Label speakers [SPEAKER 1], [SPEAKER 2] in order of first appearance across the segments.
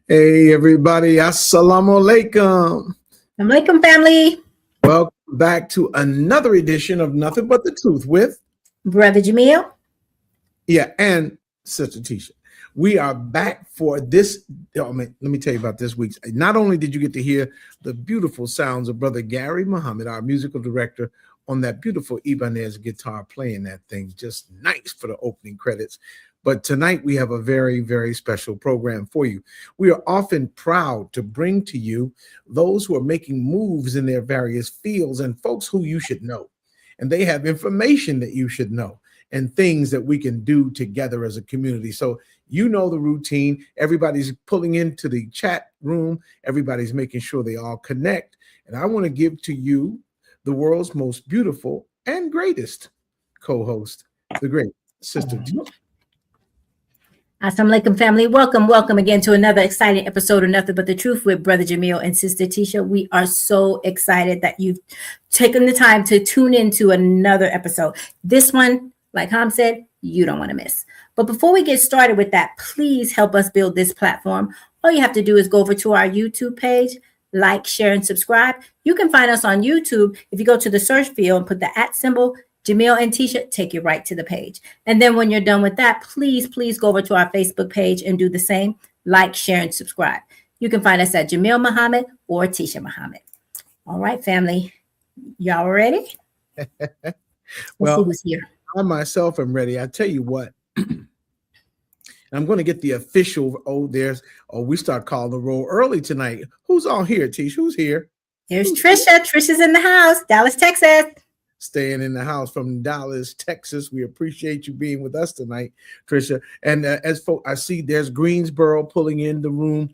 [SPEAKER 1] Hey everybody, assalamu alaikum.
[SPEAKER 2] Alaikum family.
[SPEAKER 1] Welcome back to another edition of Nothing But the Truth with
[SPEAKER 2] Brother Jamil.
[SPEAKER 1] And Sister Tisha. We are back for this. Let me tell you about this week's. Not only did you get to hear the beautiful sounds of Brother Daryl Muhammad, our musical director, on that beautiful Ibanez guitar playing that thing, just nice for the opening credits. But tonight we have a very, very special program for you. We are often proud to bring to you those who are making moves in their various fields and folks who you should know. And they have information that you should know and things that we can do together as a community. So you know the routine. Everybody's pulling into the chat room. Everybody's making sure they all connect. And I want to give to you the world's most beautiful and greatest co-host, the great Sister T.
[SPEAKER 2] Assalamu alaikum family. Welcome again to another exciting episode of Nothing But the Truth with Brother Jamil and Sister Tisha. We are so excited that you've taken the time to tune into another episode. This one, like Ham said, you don't want to miss. But before we get started with that, please help us build this platform. All you have to do is go over to our YouTube page, like, share, and subscribe. You can find us on YouTube. If you go to the search field and put the @ symbol, Jamil and Tisha, take you right to the page. And then when you're done with that, please go over to our Facebook page and do the same. Like, share, and subscribe. You can find us at Jamil Muhammad or Tisha Muhammad. All right, family. Y'all ready?
[SPEAKER 1] Well,
[SPEAKER 2] see who's here.
[SPEAKER 1] I myself am ready. I tell you what. I'm going to get the official. We start calling the roll early tonight. Who's all here, Tish? Who's here?
[SPEAKER 2] Here's Trisha. Trisha's in the house, Dallas, Texas.
[SPEAKER 1] Staying in the house from Dallas, Texas. We appreciate you being with us tonight, Trisha. And as folks, I see there's Greensboro pulling in the room.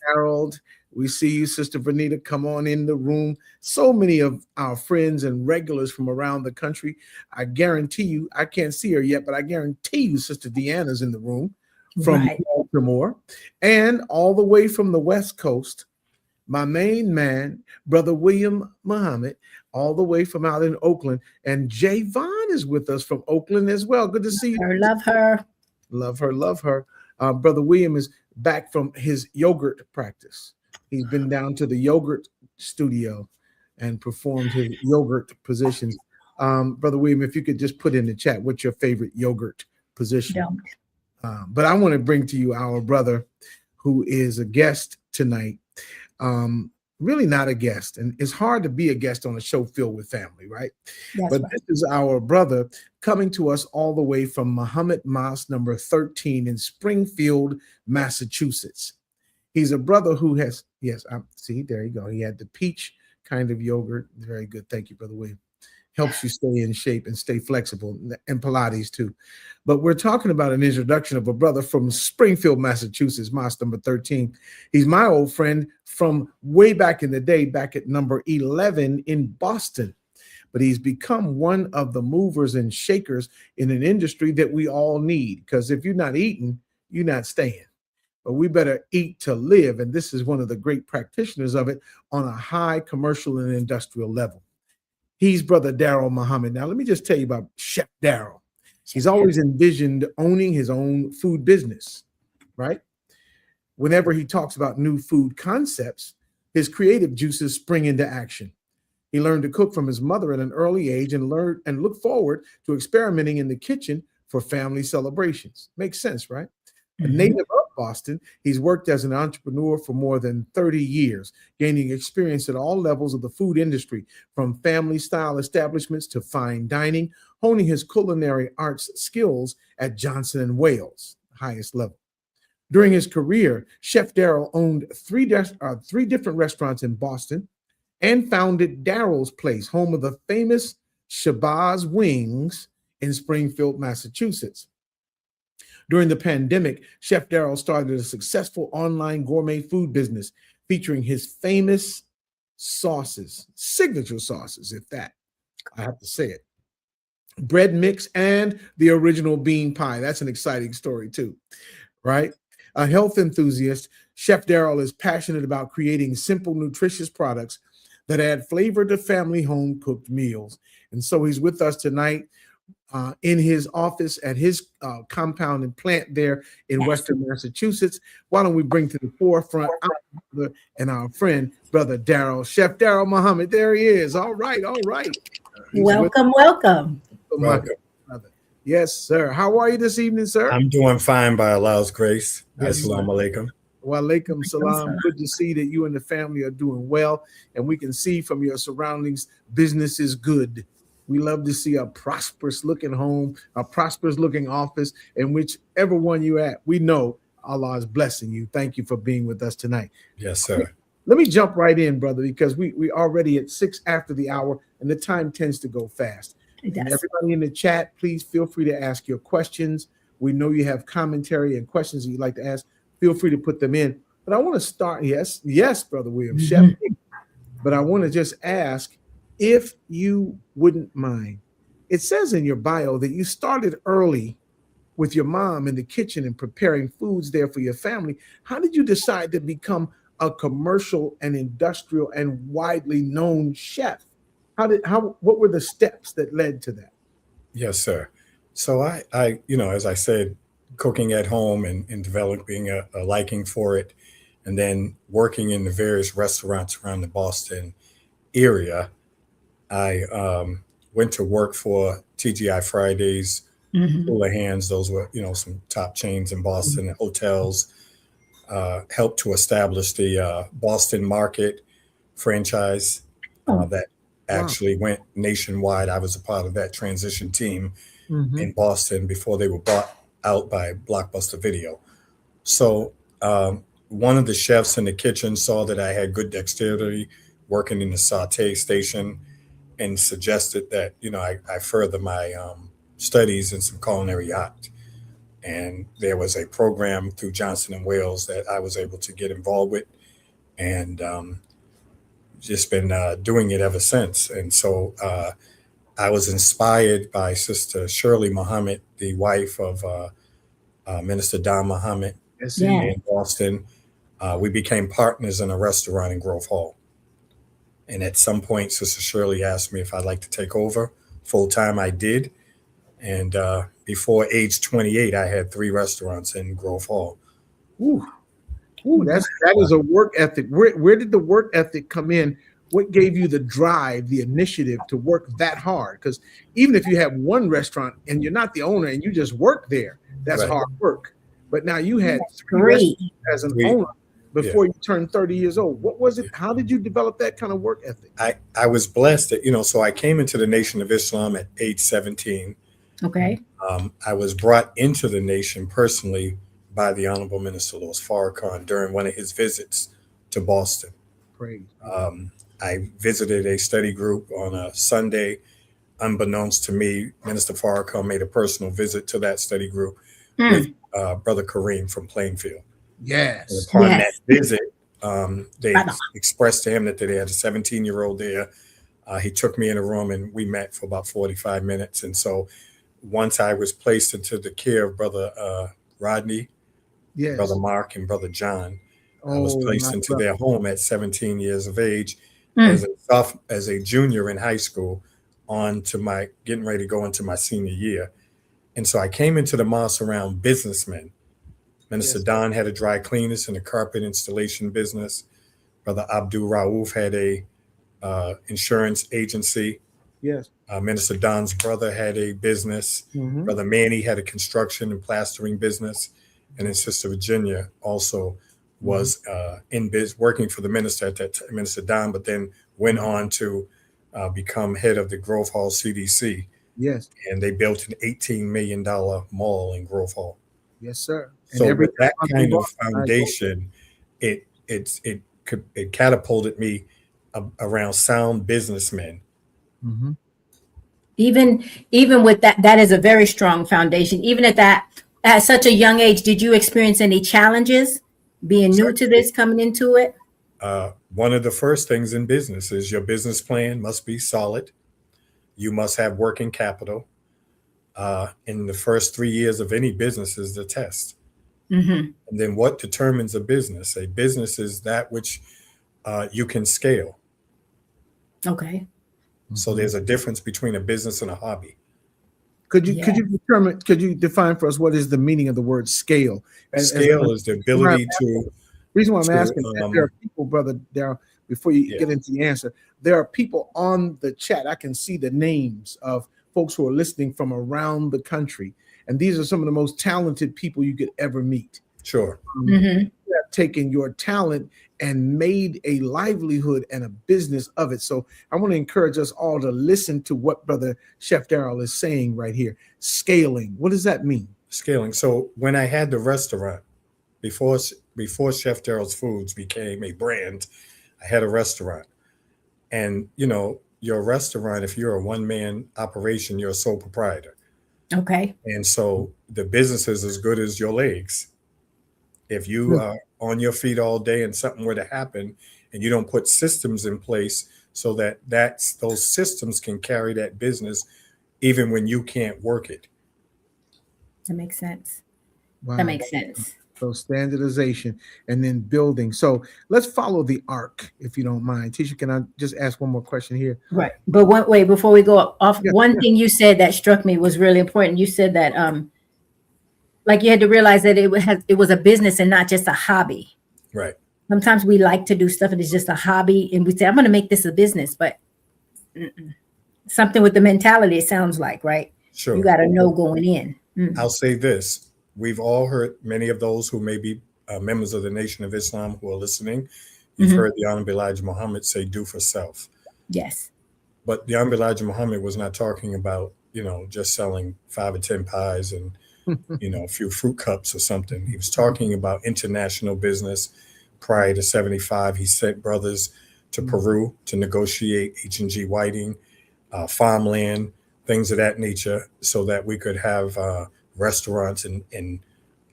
[SPEAKER 1] Harold, we see you, Sister Vernita, come on in the room. So many of our friends and regulars from around the country. I guarantee you, I can't see her yet, but I guarantee you, Sister Deanna's in the room from Baltimore. And all the way from the West Coast, my main man, Brother William Muhammad, all the way from out in Oakland. And Javon is with us from Oakland as well. Good to see you.
[SPEAKER 2] Love her.
[SPEAKER 1] Love her. Brother William is back from his yogurt practice. He's been down to the yogurt studio and performed his yogurt positions. Brother William, if you could just put in the chat, what's your favorite yogurt position? But I want to bring to you our brother who is a guest tonight. Really not a guest, and it's hard to be a guest on a show filled with family, right? But this is our brother coming to us all the way from Muhammad Mosque number 13 in Springfield, Massachusetts. He's a brother who has, see, there you go. He had the peach kind of yogurt. Very good. Thank you, Brother William. Helps you stay in shape and stay flexible, and Pilates too. But we're talking about an introduction of a brother from Springfield, Massachusetts, Mosque number 13. He's my old friend from way back in the day, back at number 11 in Boston. But he's become one of the movers and shakers in an industry that we all need, because if you're not eating, you're not staying. But we better eat to live, and this is one of the great practitioners of it on a high commercial and industrial level. He's Brother Daryl Muhammad. Now, let me just tell you about Chef Daryl. He's always envisioned owning his own food business, right? Whenever he talks about new food concepts, his creative juices spring into action. He learned to cook from his mother at an early age and look forward to experimenting in the kitchen for family celebrations. Makes sense, right? A native of Boston, he's worked as an entrepreneur for more than 30 years, gaining experience at all levels of the food industry, from family-style establishments to fine dining, honing his culinary arts skills at Johnson & Wales, highest level. During his career, Chef Daryl owned three different restaurants in Boston and founded Daryl's Place, home of the famous Shabazz Wings in Springfield, Massachusetts. During the pandemic, Chef Daryl started a successful online gourmet food business featuring his famous sauces, signature sauces, I have to say it, bread mix and the original bean pie. That's an exciting story too, right? A health enthusiast, Chef Daryl is passionate about creating simple, nutritious products that add flavor to family home-cooked meals. And so he's with us tonight. in his office at his compound and plant there in Western Massachusetts. Why don't we bring to the forefront our brother and our friend, Brother Daryl, Chef Daryl Muhammad. There he is. All right, all right.
[SPEAKER 2] Welcome, welcome.
[SPEAKER 3] Welcome.
[SPEAKER 1] Brother. Yes, sir. How are you this evening, sir?
[SPEAKER 3] I'm doing fine by Allah's grace. Assalamu alaikum.
[SPEAKER 1] Wa alaikum salam. Good to see that you and the family are doing well. And we can see from your surroundings, business is good. We love to see a prosperous looking home, a prosperous looking office, and whichever one you're at, we know Allah is blessing you. Thank you for being with us tonight.
[SPEAKER 3] Yes, sir.
[SPEAKER 1] Let me jump right in, brother, because we already at 6 after the hour, and the time tends to go fast. And everybody in the chat, please feel free to ask your questions. We know you have commentary and questions that you'd like to ask. Feel free to put them in. But I want to start, yes, Brother William, Chef. But I want to just ask, if you wouldn't mind, it says in your bio that you started early with your mom in the kitchen and preparing foods there for your family. How did you decide to become a commercial and industrial and widely known chef? What were the steps that led to that?
[SPEAKER 3] Yes, sir. So I as I said, cooking at home and developing a liking for it, and then working in the various restaurants around the Boston area. I went to work for TGI Fridays, Cooler Hands. Those were, some top chains in Boston, hotels. Helped to establish the Boston Market franchise that actually went nationwide. I was a part of that transition team in Boston before they were bought out by Blockbuster Video. So one of the chefs in the kitchen saw that I had good dexterity working in the saute station, and suggested that, I further my studies in some culinary art. And there was a program through Johnson & Wales that I was able to get involved with, and just been doing it ever since. And so I was inspired by Sister Shirley Muhammad, the wife of Minister Daryl Muhammad in Boston. We became partners in a restaurant in Grove Hall. And at some point, Sister Shirley asked me if I'd like to take over full time. I did. And before age 28, I had 3 restaurants in Grove Hall.
[SPEAKER 1] Ooh, that is a work ethic. Where did the work ethic come in? What gave you the drive, the initiative to work that hard? Because even if you have one restaurant and you're not the owner and you just work there, that's hard work. But now you had 3 as an owner before you turned 30 years old. What was it? How did you develop that kind of work ethic?
[SPEAKER 3] I was blessed that, so I came into the Nation of Islam at age 17.
[SPEAKER 2] Okay.
[SPEAKER 3] I was brought into the nation personally by the Honorable Minister Louis Farrakhan during one of his visits to Boston.
[SPEAKER 1] Praise.
[SPEAKER 3] I visited a study group on a Sunday. Unbeknownst to me, Minister Farrakhan made a personal visit to that study group with Brother Kareem from Plainfield.
[SPEAKER 1] Yes.
[SPEAKER 3] And upon that visit, they expressed to him that they had a 17-year-old there. He took me in a room and we met for about 45 minutes. And so once I was placed into the care of Brother Rodney, Brother Mark, and Brother John, I was placed into their home at 17 years of age as a junior in high school, on to my getting ready to go into my senior year. And so I came into the mosque around businessmen. Minister Don had a dry cleaners and a carpet installation business. Brother Abdul Rauf had a insurance agency.
[SPEAKER 1] Yes.
[SPEAKER 3] Minister Don's brother had a business. Brother Manny had a construction and plastering business. And then Sister Virginia also was working for the minister at that time, Minister Don, but then went on to become head of the Grove Hall CDC.
[SPEAKER 1] Yes.
[SPEAKER 3] And they built an $18 million mall in Grove Hall.
[SPEAKER 1] Yes, sir.
[SPEAKER 3] So with that kind of foundation, it catapulted me around sound businessmen.
[SPEAKER 2] Even with that is a very strong foundation. Even at such a young age, did you experience any challenges being new to this, coming into it?
[SPEAKER 3] One of the first things in business is your business plan must be solid. You must have working capital. In the first 3 years of any business is the test. And then what determines a business? A business is that which you can scale.
[SPEAKER 2] Okay.
[SPEAKER 3] So there's a difference between a business and a hobby.
[SPEAKER 1] Could you
[SPEAKER 2] Yeah.
[SPEAKER 1] could you define for us what is the meaning of the word scale?
[SPEAKER 3] Scale is the ability to
[SPEAKER 1] reason why I'm asking that there are people, brother Daryl, before you get into the answer, there are people on the chat. I can see the names of folks who are listening from around the country, and these are some of the most talented people you could ever meet.
[SPEAKER 3] Sure.
[SPEAKER 1] You have taken your talent and made a livelihood and a business of it. So I want to encourage us all to listen to what Brother Chef Daryl is saying right here. Scaling. What does that mean?
[SPEAKER 3] Scaling. So when I had the restaurant, before Chef Daryl's Foods became a brand, I had a restaurant. And your restaurant, if you're a one-man operation, you're a sole proprietor.
[SPEAKER 2] Okay.
[SPEAKER 3] And so the business is as good as your legs. If you are on your feet all day and something were to happen and you don't put systems in place so that those systems can carry that business even when you can't work it.
[SPEAKER 2] That makes sense.
[SPEAKER 1] Wow.
[SPEAKER 2] That makes sense.
[SPEAKER 1] So standardization and then building. So let's follow the arc, if you don't mind. Tisha, can I just ask one more question here?
[SPEAKER 2] Right. But wait, before we go off, one thing you said that struck me was really important. You said that like you had to realize that it was a business and not just a hobby.
[SPEAKER 3] Right.
[SPEAKER 2] Sometimes we like to do stuff and it's just a hobby and we say, I'm going to make this a business, but something with the mentality, it sounds like, right?
[SPEAKER 3] Sure.
[SPEAKER 2] You got to know going in.
[SPEAKER 3] I'll say this. We've all heard, many of those who may be members of the Nation of Islam who are listening, you've heard the Honorable Elijah Muhammad say, do for self.
[SPEAKER 2] Yes.
[SPEAKER 3] But the Honorable Elijah Muhammad was not talking about, just selling 5 or 10 pies and, a few fruit cups or something. He was talking about international business. Prior to 75, he sent brothers to Peru to negotiate H&G Whiting, farmland, things of that nature, so that we could have restaurants in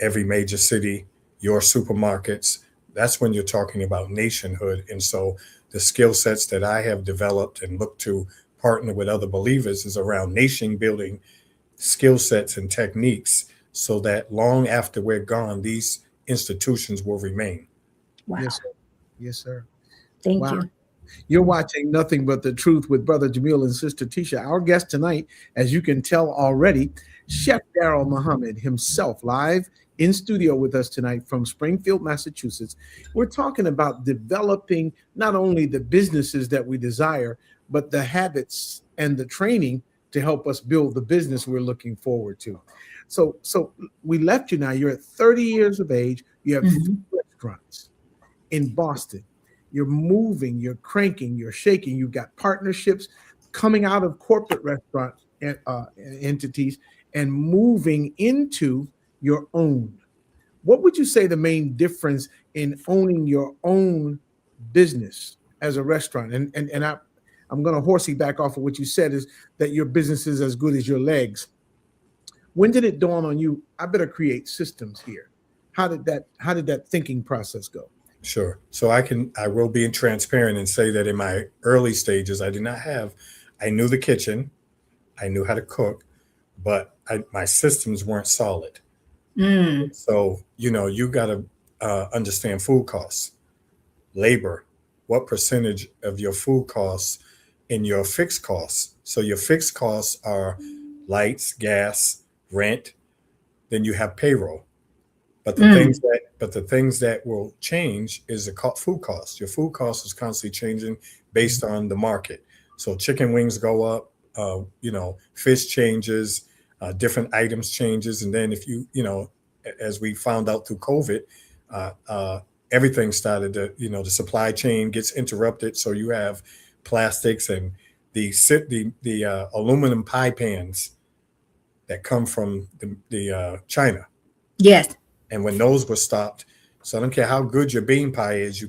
[SPEAKER 3] every major city, your supermarkets. That's when you're talking about nationhood. And so the skill sets that I have developed and look to partner with other believers is around nation building skill sets and techniques so that long after we're gone, these institutions will remain.
[SPEAKER 2] Wow.
[SPEAKER 1] Yes, sir. Yes, sir.
[SPEAKER 2] Thank you.
[SPEAKER 1] You're watching Nothing But the Truth with Brother Jamil and Sister Tisha. Our guest tonight, as you can tell already, Chef Daryl Muhammad himself, live in studio with us tonight from Springfield, Massachusetts. We're talking about developing not only the businesses that we desire, but the habits and the training to help us build the business we're looking forward to. So we left you now. You're at 30 years of age. You have 3 restaurants in Boston. You're moving, you're cranking, you're shaking. You've got partnerships coming out of corporate restaurant entities and moving into your own. What would you say the main difference in owning your own business as a restaurant? And I'm going to horsey back off of what you said is that your business is as good as your legs. When did it dawn on you, I better create systems here? How did that thinking process go?
[SPEAKER 3] Sure. So I will be transparent and say that in my early stages, I knew the kitchen, I knew how to cook, but my systems weren't solid. So, you got to understand food costs, labor, what percentage of your food costs in your fixed costs. So your fixed costs are lights, gas, rent, then you have payroll. But the things that will change is the food cost. Your food cost is constantly changing based on the market. So chicken wings go up, fish changes, different items changes. And then if as we found out through COVID, everything started to, the supply chain gets interrupted. So you have plastics and the aluminum pie pans that come from the China.
[SPEAKER 2] Yes.
[SPEAKER 3] And when those were stopped, so I don't care how good your bean pie is,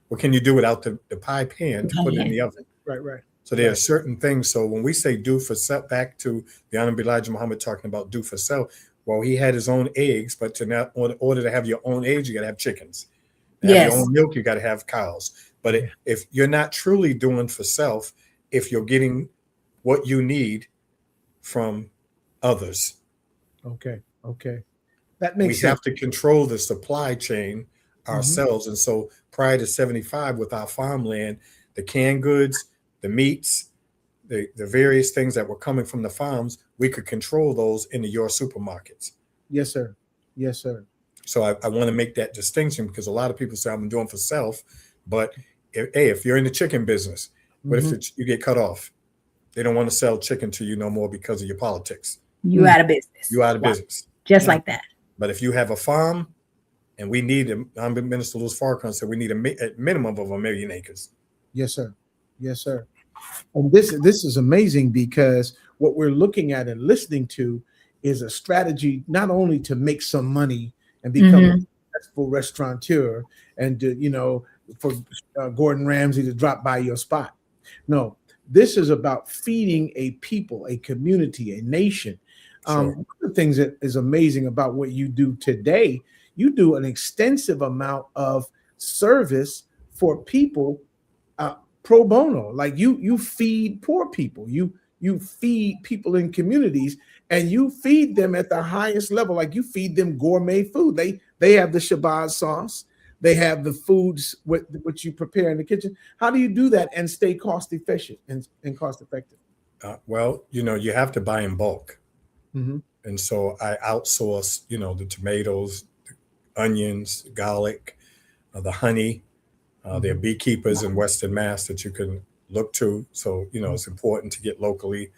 [SPEAKER 3] what can you do without the pie pan to put it in the oven?
[SPEAKER 1] Right.
[SPEAKER 3] So there are certain things. So when we say do for self, back to the Honorable Elijah Muhammad talking about do for self, well, he had his own eggs, but in order to have your own eggs, you got to have chickens. To have your own milk, you got to have cows. But if you're not truly doing for self, if you're getting what you need from others.
[SPEAKER 1] Okay. That makes sense.
[SPEAKER 3] We have to control the supply chain ourselves. And so prior to 75 with our farmland, the canned goods, the meats, the various things that were coming from the farms, we could control those into your supermarkets.
[SPEAKER 1] Yes, sir. Yes, sir.
[SPEAKER 3] So I want to make that distinction, because a lot of people say I'm doing for self, but if you're in the chicken business, what if you get cut off? They don't want to sell chicken to you no more because of your politics.
[SPEAKER 2] You out of business.
[SPEAKER 3] You out of business.
[SPEAKER 2] Just like that.
[SPEAKER 3] But if you have a farm, and we need, Minister Louis Farrakhan said, we need a minimum of 1 million acres.
[SPEAKER 1] Yes, sir. Yes, sir. And this is amazing, because what we're looking at and listening to is a strategy not only to make some money and become a successful restaurateur, and to, for Gordon Ramsay to drop by your spot. No, this is about feeding a people, a community, a nation.
[SPEAKER 3] Sure.
[SPEAKER 1] One of the things that is amazing about what you do today, you do an extensive amount of service for people pro bono. Like you feed poor people, you feed people in communities, and you feed them at the highest level. Like you feed them gourmet food. They have the Shabazz sauce. They have the foods which you prepare in the kitchen. How do you do that and stay cost efficient and cost effective?
[SPEAKER 3] Well, you have to buy in bulk.
[SPEAKER 1] Mm-hmm.
[SPEAKER 3] And so I outsource, the tomatoes, the onions, the garlic, the honey. There are beekeepers in Western Mass that you can look to. So, it's important to get locally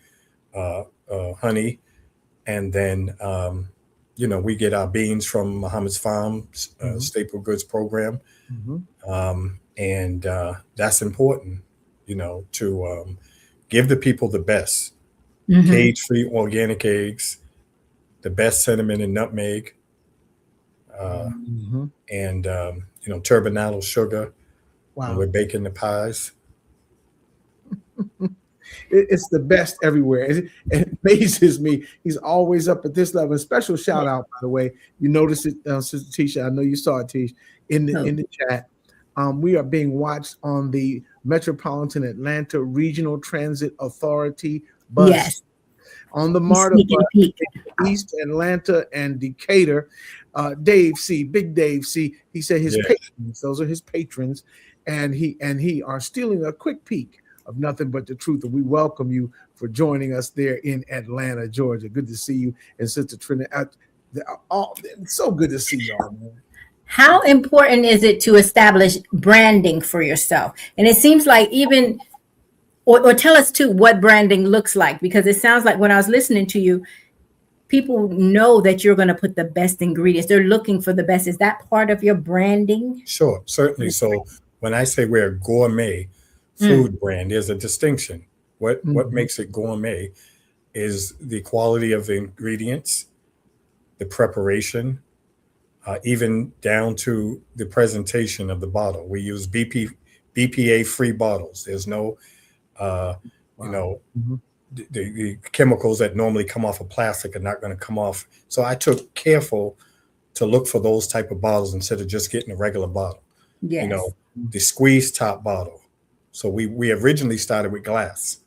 [SPEAKER 3] honey. And then, we get our beans from Muhammad's Farm, Staple Goods Program. And that's important, to give the people the best. Cage-free organic eggs, the best cinnamon and nutmeg, and, turbinado sugar.
[SPEAKER 1] Wow.
[SPEAKER 3] And we're baking the pies.
[SPEAKER 1] It's the best everywhere. It amazes me. He's always up at this level. A special shout out, by the way. You noticed it, Sister Tisha. I know you saw it, Tish, in the chat. We are being watched on the Metropolitan Atlanta Regional Transit Authority bus. Yes. On the MARTA bus, East Atlanta and Decatur. Dave C, Big Dave C, he said his patrons, those are his patrons, and he are stealing a quick peek of Nothing But the Truth. And we welcome you for joining us there in Atlanta, Georgia. Good to see you. And Sister Trinity, so good to see y'all, man.
[SPEAKER 2] How important is it to establish branding for yourself? And it seems like even, or tell us too what branding looks like, because it sounds like when I was listening to you, people know that you're going to put the best ingredients. They're looking for the best. Is that part of your branding?
[SPEAKER 3] Sure, certainly. So when I say we're a gourmet food brand, there's a distinction. What makes it gourmet is the quality of the ingredients, the preparation, even down to the presentation of the bottle. We use BPA-free bottles. There's no, the chemicals that normally come off of plastic are not going to come off. So I took careful to look for those type of bottles instead of just getting a regular bottle.
[SPEAKER 2] Yes.
[SPEAKER 3] The squeeze top bottle. So we originally started with glass,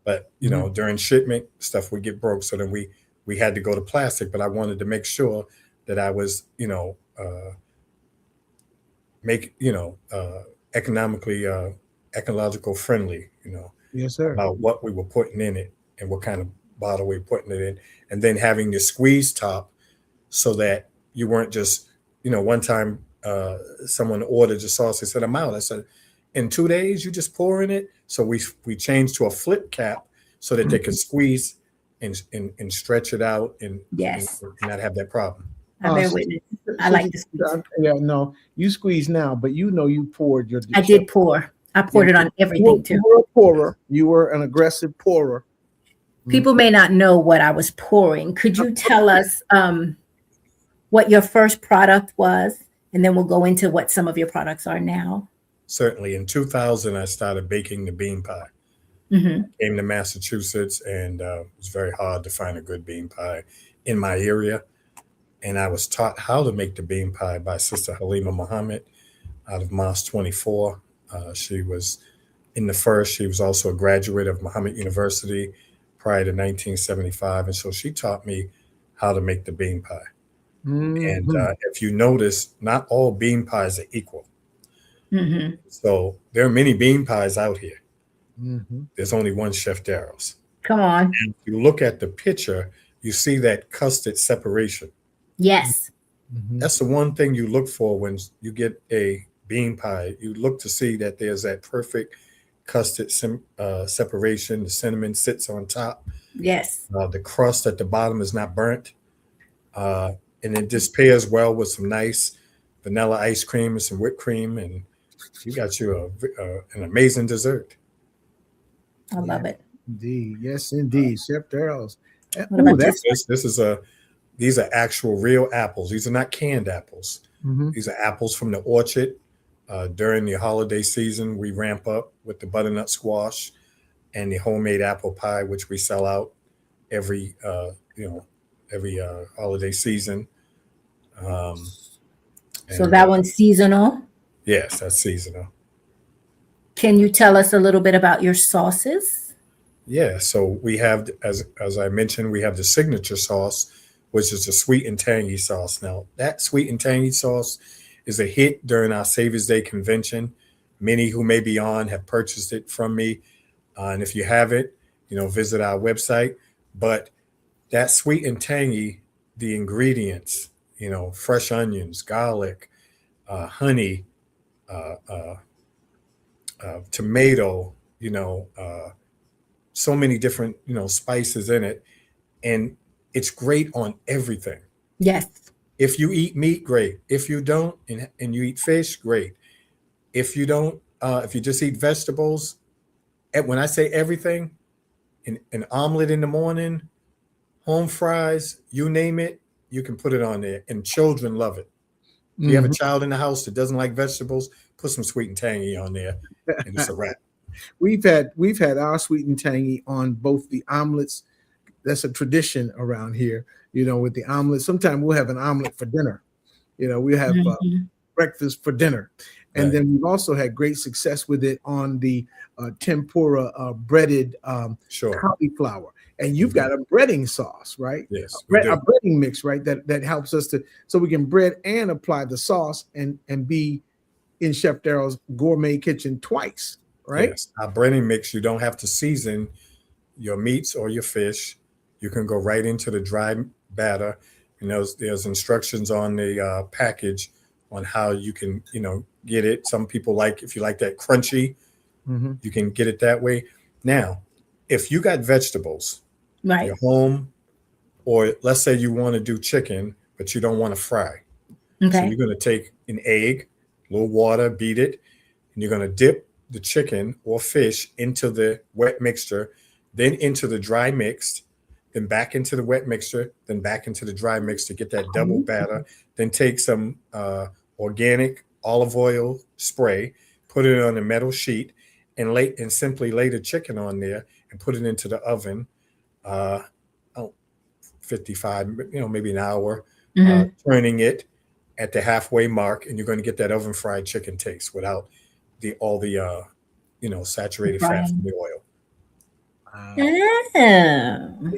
[SPEAKER 3] but during shipment stuff would get broke. So then we had to go to plastic, but I wanted to make sure that I was, economically, ecological friendly,
[SPEAKER 1] Yes, sir.
[SPEAKER 3] About what we were putting in it and what kind of bottle we were putting it in. And then having the squeeze top so that you weren't just, one time someone ordered the sauce, they said, I'm out. I said, in 2 days, you just pour in it. So we changed to a flip cap so that they could squeeze and stretch it out and not have that problem.
[SPEAKER 2] I've been witness. I like to squeeze.
[SPEAKER 1] Yeah, no, you squeeze now, but you poured your.
[SPEAKER 2] I did pour. I poured it on everything too.
[SPEAKER 1] You were a pourer. You were an aggressive pourer.
[SPEAKER 2] People may not know what I was pouring. Could you tell us what your first product was? And then we'll go into what some of your products are now.
[SPEAKER 3] Certainly. In 2000, I started baking the bean pie. Came to Massachusetts, and it was very hard to find a good bean pie in my area. And I was taught how to make the bean pie by Sister Daryl Muhammad out of Mosque 24. She was in the first. She was also a graduate of Muhammad University prior to 1975. And so she taught me how to make the bean pie. And if you notice, not all bean pies are equal. So there are many bean pies out here.
[SPEAKER 1] Mm-hmm.
[SPEAKER 3] There's only one Chef Daryl's.
[SPEAKER 2] Come on.
[SPEAKER 3] And if you look at the picture, you see that custard separation.
[SPEAKER 2] Yes.
[SPEAKER 1] Mm-hmm.
[SPEAKER 3] That's the one thing you look for when you get a bean pie. You look to see that there's that perfect custard separation. The cinnamon sits on top.
[SPEAKER 2] Yes.
[SPEAKER 3] The crust at the bottom is not burnt. Uh, and it just pairs well with some nice vanilla ice cream and some whipped cream. And you got you an amazing dessert.
[SPEAKER 2] I love it.
[SPEAKER 1] Indeed. Yes, indeed. Chef Daryl's.
[SPEAKER 2] What about
[SPEAKER 1] That's
[SPEAKER 3] This is these are actual real apples. These are not canned apples.
[SPEAKER 1] mm-hmm.
[SPEAKER 3] These are apples from the orchard. During the holiday season, we ramp up with the butternut squash and the homemade apple pie, which we sell out every every holiday season. Um,
[SPEAKER 2] So
[SPEAKER 3] and
[SPEAKER 2] that one's seasonal.
[SPEAKER 3] yes, that's seasonal.
[SPEAKER 2] Can you tell us a little bit about your sauces?
[SPEAKER 3] Yeah, so we have, as I mentioned, we have the signature sauce, which is the sweet and tangy sauce. Now, that sweet and tangy sauce is a hit during our Savior's Day convention. Many who may be on have purchased it from me, and if you have it, visit our website. But that sweet and tangy, the ingredients, fresh onions, garlic, honey, uh, uh, tomato, so many different, spices in it. And it's great on everything.
[SPEAKER 2] Yes.
[SPEAKER 3] If you eat meat, great. If you don't, and you eat fish, great. If you don't, if you just eat vegetables, and when I say everything, an omelet in the morning, home fries, you name it, you can put it on there. And children love it. If you have a child in the house that doesn't like vegetables, put some sweet and tangy on there, and it's a wrap.
[SPEAKER 1] We've had our sweet and tangy on both the omelets. That's a tradition around here, with the omelet. Sometimes we'll have an omelet for dinner. We have breakfast for dinner. And then we've also had great success with it on the tempura breaded cauliflower. And you've got a breading sauce, right?
[SPEAKER 3] Yes.
[SPEAKER 1] A breading mix, right? That helps us so we can bread and apply the sauce and be in Chef Daryl's gourmet kitchen twice, right?
[SPEAKER 3] Yes. Our breading mix, you don't have to season your meats or your fish. You can go right into the dry batter. And there's instructions on the package on how you can, get it. Some people if you like that crunchy, you can get it that way. Now, if you got vegetables,
[SPEAKER 2] right,
[SPEAKER 3] your home, or let's say you want to do chicken, but you don't want to fry.
[SPEAKER 2] Okay.
[SPEAKER 3] So you're going to take an egg, a little water, beat it, and you're going to dip the chicken or fish into the wet mixture, then into the dry mixed, then back into the wet mixture, then back into the dry mix to get that double batter. Then take some organic olive oil spray, put it on a metal sheet, and simply lay the chicken on there and put it into the oven, 55, maybe an hour, turning it at the halfway mark, and you're going to get that oven fried chicken taste without all the saturated fat from the oil.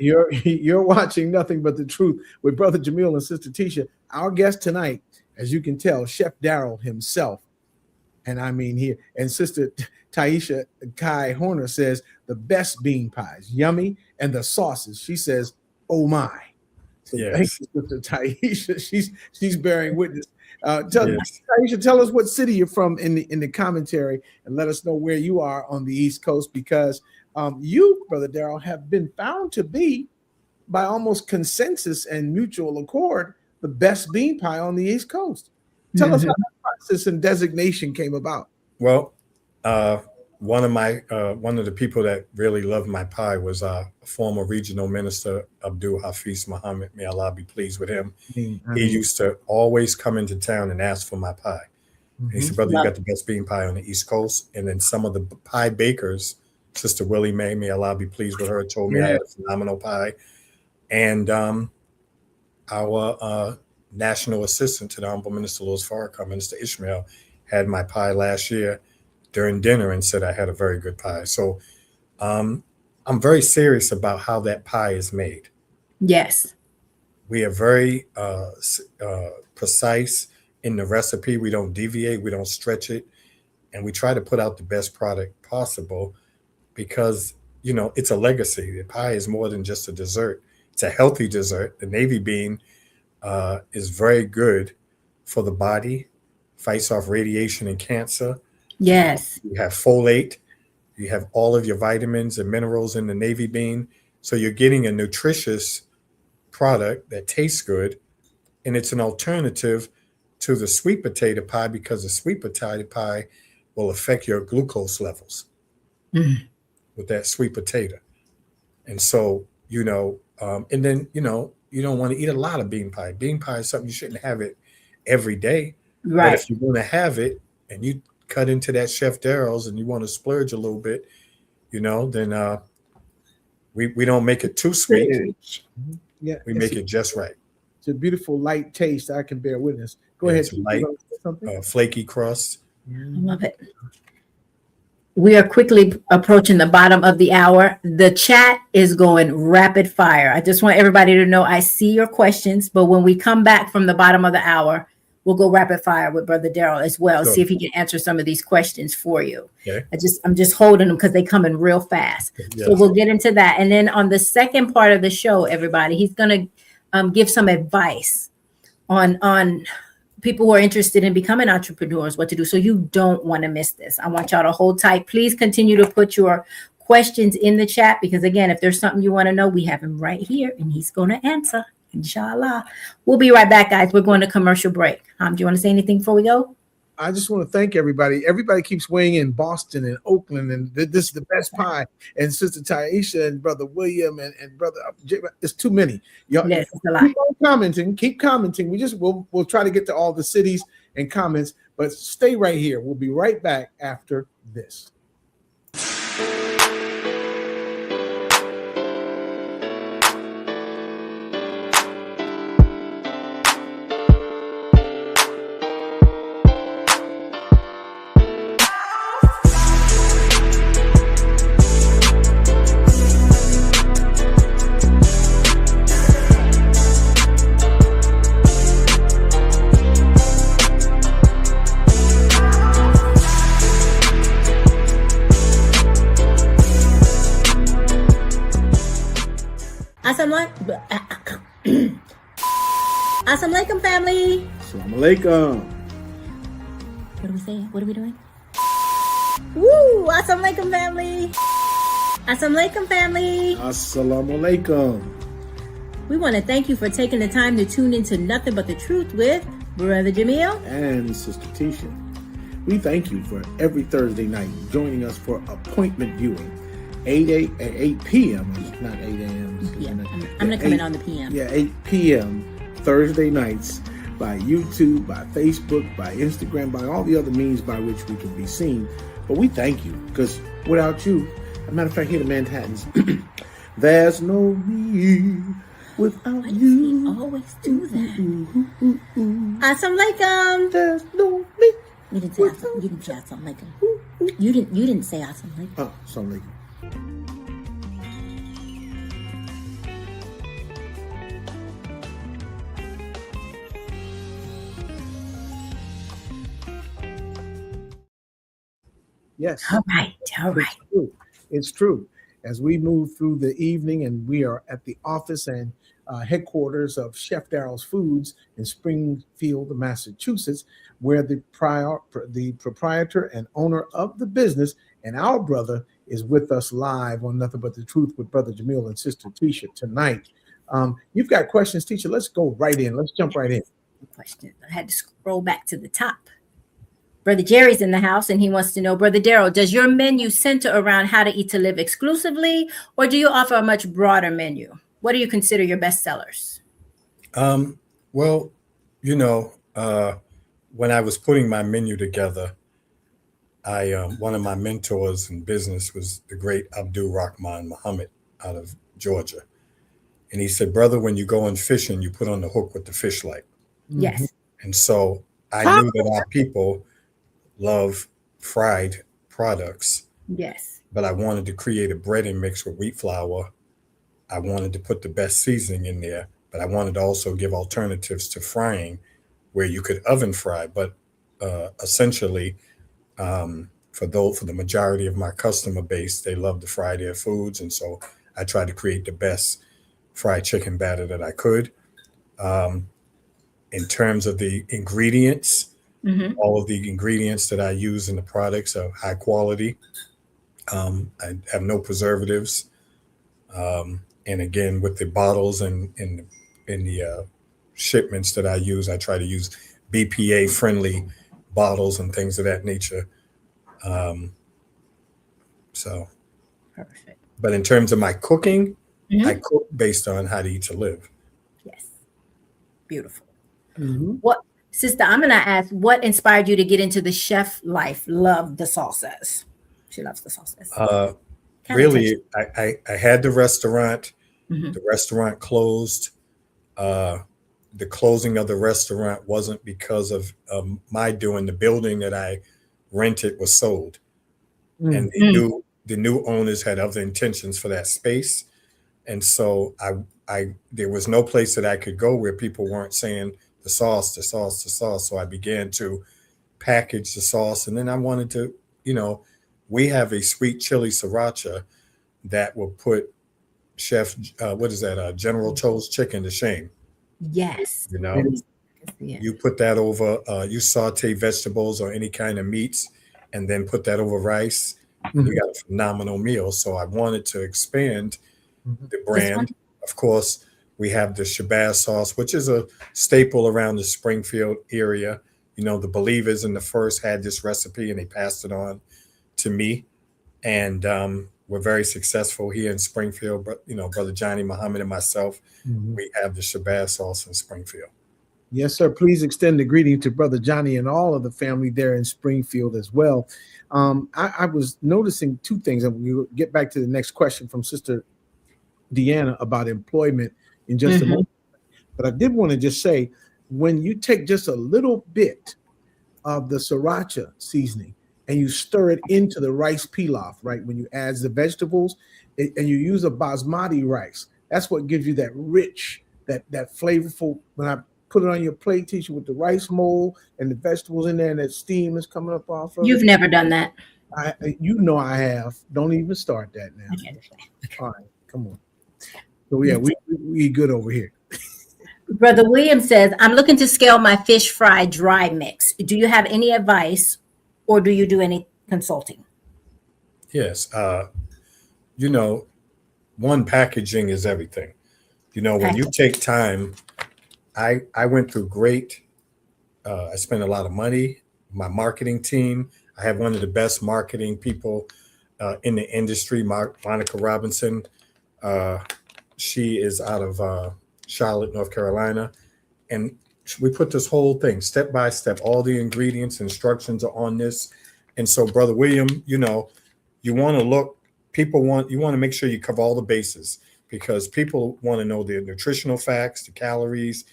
[SPEAKER 1] You're watching Nothing But the Truth with Brother Jamil and Sister Tisha. Our guest tonight, as you can tell, Chef Daryl himself. And I mean here. And Sister Taisha Kai Horner says the best bean pies, yummy, and the sauces. She says, "Oh my!" So
[SPEAKER 3] yes.
[SPEAKER 1] Thank you, Sister Taisha. She's bearing witness. Taisha, tell us what city you're from in the commentary, and let us know where you are on the East Coast, because you, Brother Daryl, have been found to be, by almost consensus and mutual accord, the best bean pie on the East Coast. Tell us how that process and designation came about.
[SPEAKER 3] Well, one of the people that really loved my pie was former regional minister Abdul Hafiz Muhammad. May Allah be pleased with him. He used to always come into town and ask for my pie. And he said, "Brother, you got the best bean pie on the East Coast." And then some of the pie bakers, Sister Willie Mae, may Allah be pleased with her, told me I had a phenomenal pie. And our national assistant to the Honorable Minister Louis Farrakhan, Minister Ishmael, had my pie last year during dinner and said I had a very good pie. So I'm very serious about how that pie is made.
[SPEAKER 2] Yes.
[SPEAKER 3] We are very precise in the recipe. We don't deviate. We don't stretch it. And we try to put out the best product possible. because, it's a legacy. The pie is more than just a dessert. It's a healthy dessert. The navy bean is very good for the body, fights off radiation and cancer.
[SPEAKER 2] Yes.
[SPEAKER 3] You have folate. You have all of your vitamins and minerals in the navy bean. So you're getting a nutritious product that tastes good. And it's an alternative to the sweet potato pie, because the sweet potato pie will affect your glucose levels with that sweet potato. And so, and then, you don't want to eat a lot of bean pie. Bean pie is something you shouldn't have it every day.
[SPEAKER 2] Right.
[SPEAKER 3] But if you want to have it and you cut into that Chef Daryl's and you want to splurge a little bit, then we don't make it too sweet.
[SPEAKER 1] Yeah,
[SPEAKER 3] we make it just right.
[SPEAKER 1] It's a beautiful light taste. I can bear witness. Go ahead.
[SPEAKER 3] It's light, flaky crust.
[SPEAKER 2] I love it. We are quickly approaching the bottom of the hour. The chat is going rapid fire. I just want everybody to know I see your questions, but when we come back from the bottom of the hour, we'll go rapid fire with Brother Daryl as well.
[SPEAKER 3] Sure.
[SPEAKER 2] See if he can answer some of these questions for you.
[SPEAKER 3] Okay.
[SPEAKER 2] I'm just holding them because they come in real fast.
[SPEAKER 3] Yes.
[SPEAKER 2] So we'll get into that. And then on the second part of the show, everybody, he's going to give some advice on people who are interested in becoming entrepreneurs, what to do. So you don't want to miss this. I want y'all to hold tight. Please continue to put your questions in the chat, because again, if there's something you want to know, we have him right here and he's going to answer. Inshallah. We'll be right back, guys. We're going to commercial break. Do you want to say anything before we go?
[SPEAKER 1] I just want to thank everybody. Everybody keeps weighing in Boston and Oakland, and this is the best pie. And Sister Taisha and Brother William and Brother, it's too many. Y'all,
[SPEAKER 2] yes, it's a lot.
[SPEAKER 1] Keep commenting. We'll try to get to all the cities and comments, but stay right here. We'll be right back after this.
[SPEAKER 2] Assalamu alaikum, family.
[SPEAKER 1] Assalamu alaikum.
[SPEAKER 2] What are we saying? What are we doing? Woo! Assalamu alaikum, family. Assalamu alaikum, family.
[SPEAKER 1] Assalamu alaikum.
[SPEAKER 2] We want to thank you for taking the time to tune into Nothing But the Truth with Brother Jamil
[SPEAKER 1] and Sister Tisha. We thank you for every Thursday night joining us for appointment viewing. 8 p.m. Not 8 a.m.
[SPEAKER 2] Yeah, I'm going to come in on the p.m.
[SPEAKER 1] Yeah, 8 p.m. Thursday nights by YouTube, by Facebook, by Instagram, by all the other means by which we can be seen. But we thank you, because without you, as a matter of fact, here in Manhattan's, there's no me without you.
[SPEAKER 2] We always do that. Assalamu alaikum.
[SPEAKER 1] There's no me.
[SPEAKER 2] You didn't say assalamu alaikum. You didn't say assalamu alaikum.
[SPEAKER 1] Oh, assalamu alaikum. Yes.
[SPEAKER 2] All right.
[SPEAKER 1] It's true. As we move through the evening and we are at the office and headquarters of Chef Daryl's Foods in Springfield, Massachusetts, where the proprietor and owner of the business and our brother is with us live on Nothing But the Truth with Brother Jamil and Sister Tisha tonight. You've got questions, Tisha. Let's go right in. Let's jump right in.
[SPEAKER 2] Question. I had to scroll back to the top. Brother Jerry's in the house and he wants to know, Brother Daryl, does your menu center around how to eat to live exclusively, or do you offer a much broader menu? What do you consider your best sellers?
[SPEAKER 3] Well, when I was putting my menu together, one of my mentors in business was the great Daryl Muhammad out of Georgia. And he said, brother, when you go in fishing, you put on the hook with the fish light.
[SPEAKER 2] Yes.
[SPEAKER 3] And so I knew that our people love fried products.
[SPEAKER 2] Yes.
[SPEAKER 3] But I wanted to create a breading mix with wheat flour. I wanted to put the best seasoning in there, but I wanted to also give alternatives to frying where you could oven fry. But essentially, for the majority of my customer base, they love to fry their foods, and so I tried to create the best fried chicken batter that I could. Um, in terms of the ingredients,
[SPEAKER 2] Mm-hmm.
[SPEAKER 3] all of the ingredients that I use in the products are high quality. I have no preservatives. And again, with the bottles and in the shipments that I use, I try to use BPA friendly bottles and things of that nature. Um, so,
[SPEAKER 2] Perfect.
[SPEAKER 3] but in terms of my cooking, I
[SPEAKER 2] Mm-hmm.
[SPEAKER 3] cook based on how to eat to live.
[SPEAKER 2] Yes. Beautiful.
[SPEAKER 1] Mhm.
[SPEAKER 2] What, sister, I'm gonna ask, what inspired you to get into the chef life? Love the salsas. She loves the salsas.
[SPEAKER 3] Uh,
[SPEAKER 2] Kind of touchy.
[SPEAKER 3] really, I had the restaurant.
[SPEAKER 2] Mm-hmm.
[SPEAKER 3] The restaurant closed. Uh, the closing of the restaurant wasn't because of my doing. The building that I rented was sold, and
[SPEAKER 1] Mm.
[SPEAKER 3] the new owners had other intentions for that space, and so I there was no place that I could go where people weren't saying the sauce, the sauce, the sauce. So I began to package the sauce, and then I wanted to, you know, we have a sweet chili sriracha that will put Chef, what is that? General Tso's chicken to shame.
[SPEAKER 2] Yes.
[SPEAKER 3] You
[SPEAKER 2] Let
[SPEAKER 3] know,
[SPEAKER 2] me see it.
[SPEAKER 3] you put that over, you saute vegetables or any kind of meats, and then put that over rice, and you
[SPEAKER 1] Mhm.
[SPEAKER 3] got a phenomenal meal. So I wanted to expand
[SPEAKER 1] Mhm.
[SPEAKER 3] the
[SPEAKER 2] This one?
[SPEAKER 3] brand. Of course, we have the Shabazz sauce, which is a staple around the Springfield area. You know, the Believers in the first had this recipe and they passed it on to me. And we're very successful here in Springfield. But, you know, Brother Johnny Muhammad and myself,
[SPEAKER 1] Mhm.
[SPEAKER 3] we have the Shabazz sauce in Springfield.
[SPEAKER 1] Yes, sir. Please extend the greeting to Brother Johnny and all of the family there in Springfield as well. I was noticing two things, and we'll get back to the next question from Sister Deanna about employment in just a
[SPEAKER 2] Mm-hmm.
[SPEAKER 1] moment. But I did want to just say, when you take just a little bit of the sriracha seasoning and you stir it into the rice pilaf, right? When you add the vegetables and you use a basmati rice, that's what gives you that rich, that flavorful. When I put it on your plate, teacher, with the rice mold and the vegetables in there, and that steam is coming up off of it.
[SPEAKER 2] You've never done that.
[SPEAKER 1] You know I have. Don't even start that now.
[SPEAKER 2] Okay.
[SPEAKER 1] All right, come on. So yeah, we good over here.
[SPEAKER 2] Brother William says, I'm looking to scale my fish fry dry mix. Do you have any advice or do you do any consulting?
[SPEAKER 3] Yes. You know, one, packaging is everything. You know, when you
[SPEAKER 2] Package.
[SPEAKER 3] take time, I went through great, I spent a lot of money. My marketing team, I have one of the best marketing people in the industry, Monica Robinson. Uh, she is out of Charlotte, North Carolina. And we put this whole thing step by step, all the ingredients, instructions are on this. And so, Brother William, you know, you want to look, you want to make sure you cover all the bases because people want to know the nutritional facts, the calories,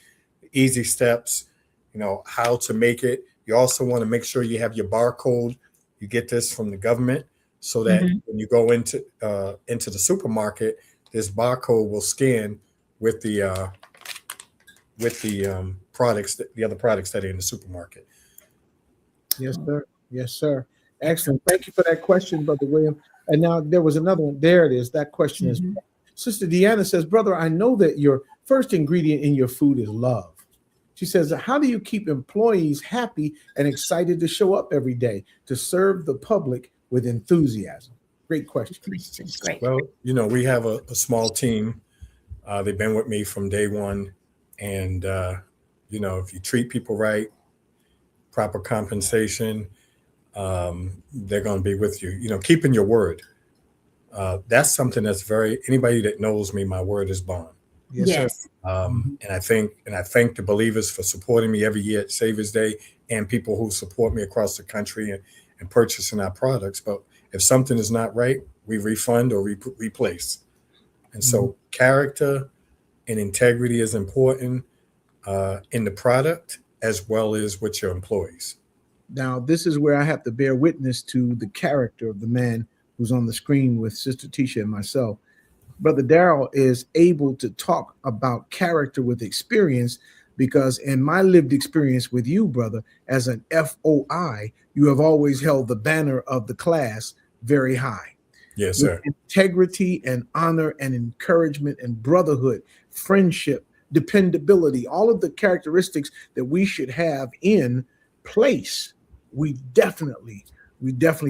[SPEAKER 3] easy steps, you know, how to make it. You also want to make sure you have your barcode. You get this from the government so that
[SPEAKER 2] Mm-hmm.
[SPEAKER 3] when you go into the supermarket, this barcode will scan with the products, the other products that are in the supermarket.
[SPEAKER 1] Yes, sir. Yes, sir. Excellent. Thank you for that question, Brother William. And now there was another one. There it is. That question is
[SPEAKER 2] Mm-hmm.
[SPEAKER 1] Sister Deanna says, Brother, I know that your first ingredient in your food is love. She says, how do you keep employees happy and excited to show up every day to serve the public with enthusiasm? Great question.
[SPEAKER 2] Great.
[SPEAKER 3] Well, you know, we have a small team. They've been with me from day one. And, you know, if you treat people right, proper compensation, they're going to be with you. You know, keeping your word. That's something that's anybody that knows me, my word is bond.
[SPEAKER 1] Yes, sir.
[SPEAKER 2] Yes.
[SPEAKER 1] Mhm.
[SPEAKER 3] And I thank the believers for supporting me every year at Savior's Day and people who support me across the country and purchasing our products. But if something is not right, we refund or replace. And so character and integrity is important in the product as well as with your employees.
[SPEAKER 1] Now, this is where I have to bear witness to the character of the man who's on the screen with Sister Tisha and myself. Brother Daryl is able to talk about character with experience because in my lived experience with you, brother, as an FOI, you have always held the banner of the class very high.
[SPEAKER 3] Yes,
[SPEAKER 1] With
[SPEAKER 3] sir.
[SPEAKER 1] integrity and honor and encouragement and brotherhood, friendship, dependability, all of the characteristics that we should have in place. We definitely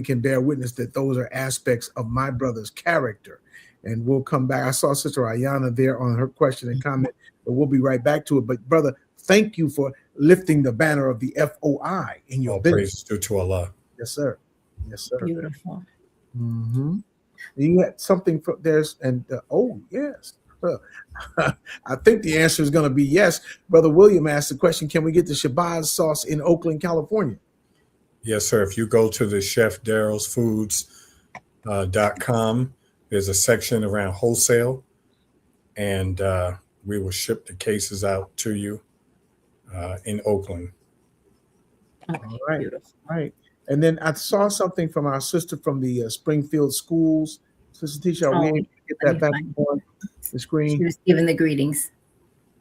[SPEAKER 1] can bear witness that those are aspects of my brother's character. And we'll come back. I saw Sister Ayana there on her question and comment, but we'll be right back to it. But brother, thank you for lifting the banner of the FOI in your
[SPEAKER 3] All
[SPEAKER 1] business.
[SPEAKER 3] praise due to Allah.
[SPEAKER 1] Yes, sir. Yes, sir.
[SPEAKER 2] Beautiful.
[SPEAKER 1] Mm-hmm. You had something from there's and oh yes. I think the answer is going to be yes. Brother William asked the question: can we get the Shabazz sauce in Oakland, California?
[SPEAKER 3] Yes, sir. If you go to the Chef Daryl's Foods.com, there's a section around wholesale, and we will ship the cases out to you in Oakland.
[SPEAKER 2] Okay,
[SPEAKER 1] All right.
[SPEAKER 2] beautiful.
[SPEAKER 1] Right. And then I saw something from our sister from the Springfield schools. Sister Tisha, are we able to get that back on the screen?
[SPEAKER 2] She was giving the greetings.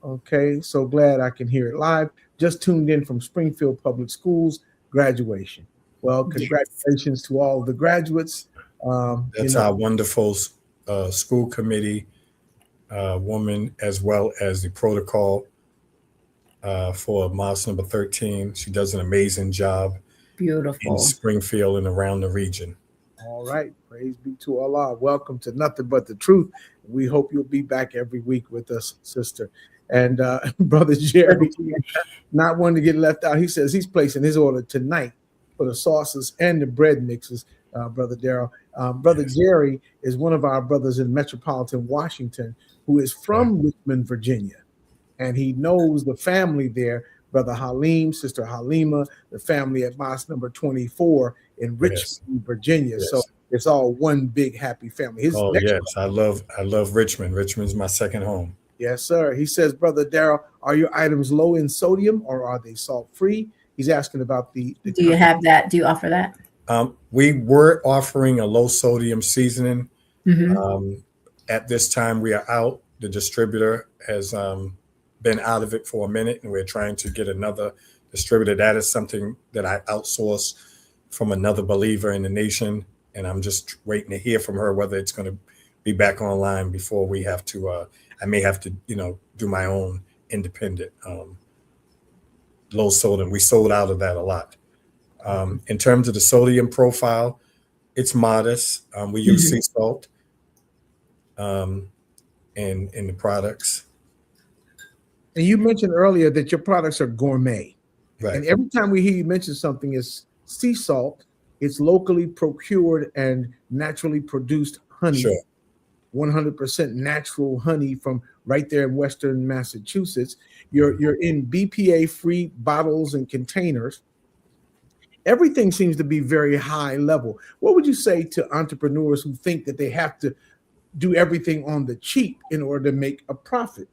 [SPEAKER 1] Okay, so glad I can hear it live. Just tuned in from Springfield Public Schools graduation. Well, congratulations to all the graduates.
[SPEAKER 3] That's our wonderful school committee woman, as well as the protocol for Mosque number 13. She does an amazing job.
[SPEAKER 2] Beautiful.
[SPEAKER 3] In Springfield and around the region.
[SPEAKER 1] All right. Praise be to Allah. Welcome to Nothing But the Truth. We hope you'll be back every week with us, sister. And Brother Jerry, not one to get left out. He says he's placing his order tonight for the sauces and the bread mixes, Brother Daryl. Brother Jerry is one of our brothers in metropolitan Washington who is from Richmond, Virginia. And he knows the family there. Brother Halim, Sister Halima, the family at Mosque number 24 in Richmond, Virginia.
[SPEAKER 3] Yes.
[SPEAKER 1] So it's all one big happy family.
[SPEAKER 3] I love Richmond. Richmond's my second home.
[SPEAKER 1] Yes, sir. He says, Brother Daryl, are your items low in sodium or are they salt free? He's asking about the
[SPEAKER 2] Do you have that? Do you offer that?
[SPEAKER 3] We were offering a low sodium seasoning.
[SPEAKER 2] Mm-hmm.
[SPEAKER 3] At this time, we are out. The distributor has been out of it for a minute, and we're trying to get another distributor. That is something that I outsource from another believer in the nation, and I'm just waiting to hear from her whether it's going to be back online before we have to. I may have to, do my own independent low sodium. We sold out of that a lot. In terms of the sodium profile, it's modest. We use sea salt in the products.
[SPEAKER 1] And you mentioned earlier that your products are gourmet.
[SPEAKER 3] Right.
[SPEAKER 1] And every time we hear you mention something, it's sea salt, it's locally procured and naturally produced honey.
[SPEAKER 3] Sure.
[SPEAKER 1] 100% natural honey from right there in Western Massachusetts. You're in BPA-free bottles and containers. Everything seems to be very high level. What would you say to entrepreneurs who think that they have to do everything on the cheap in order to make a profit?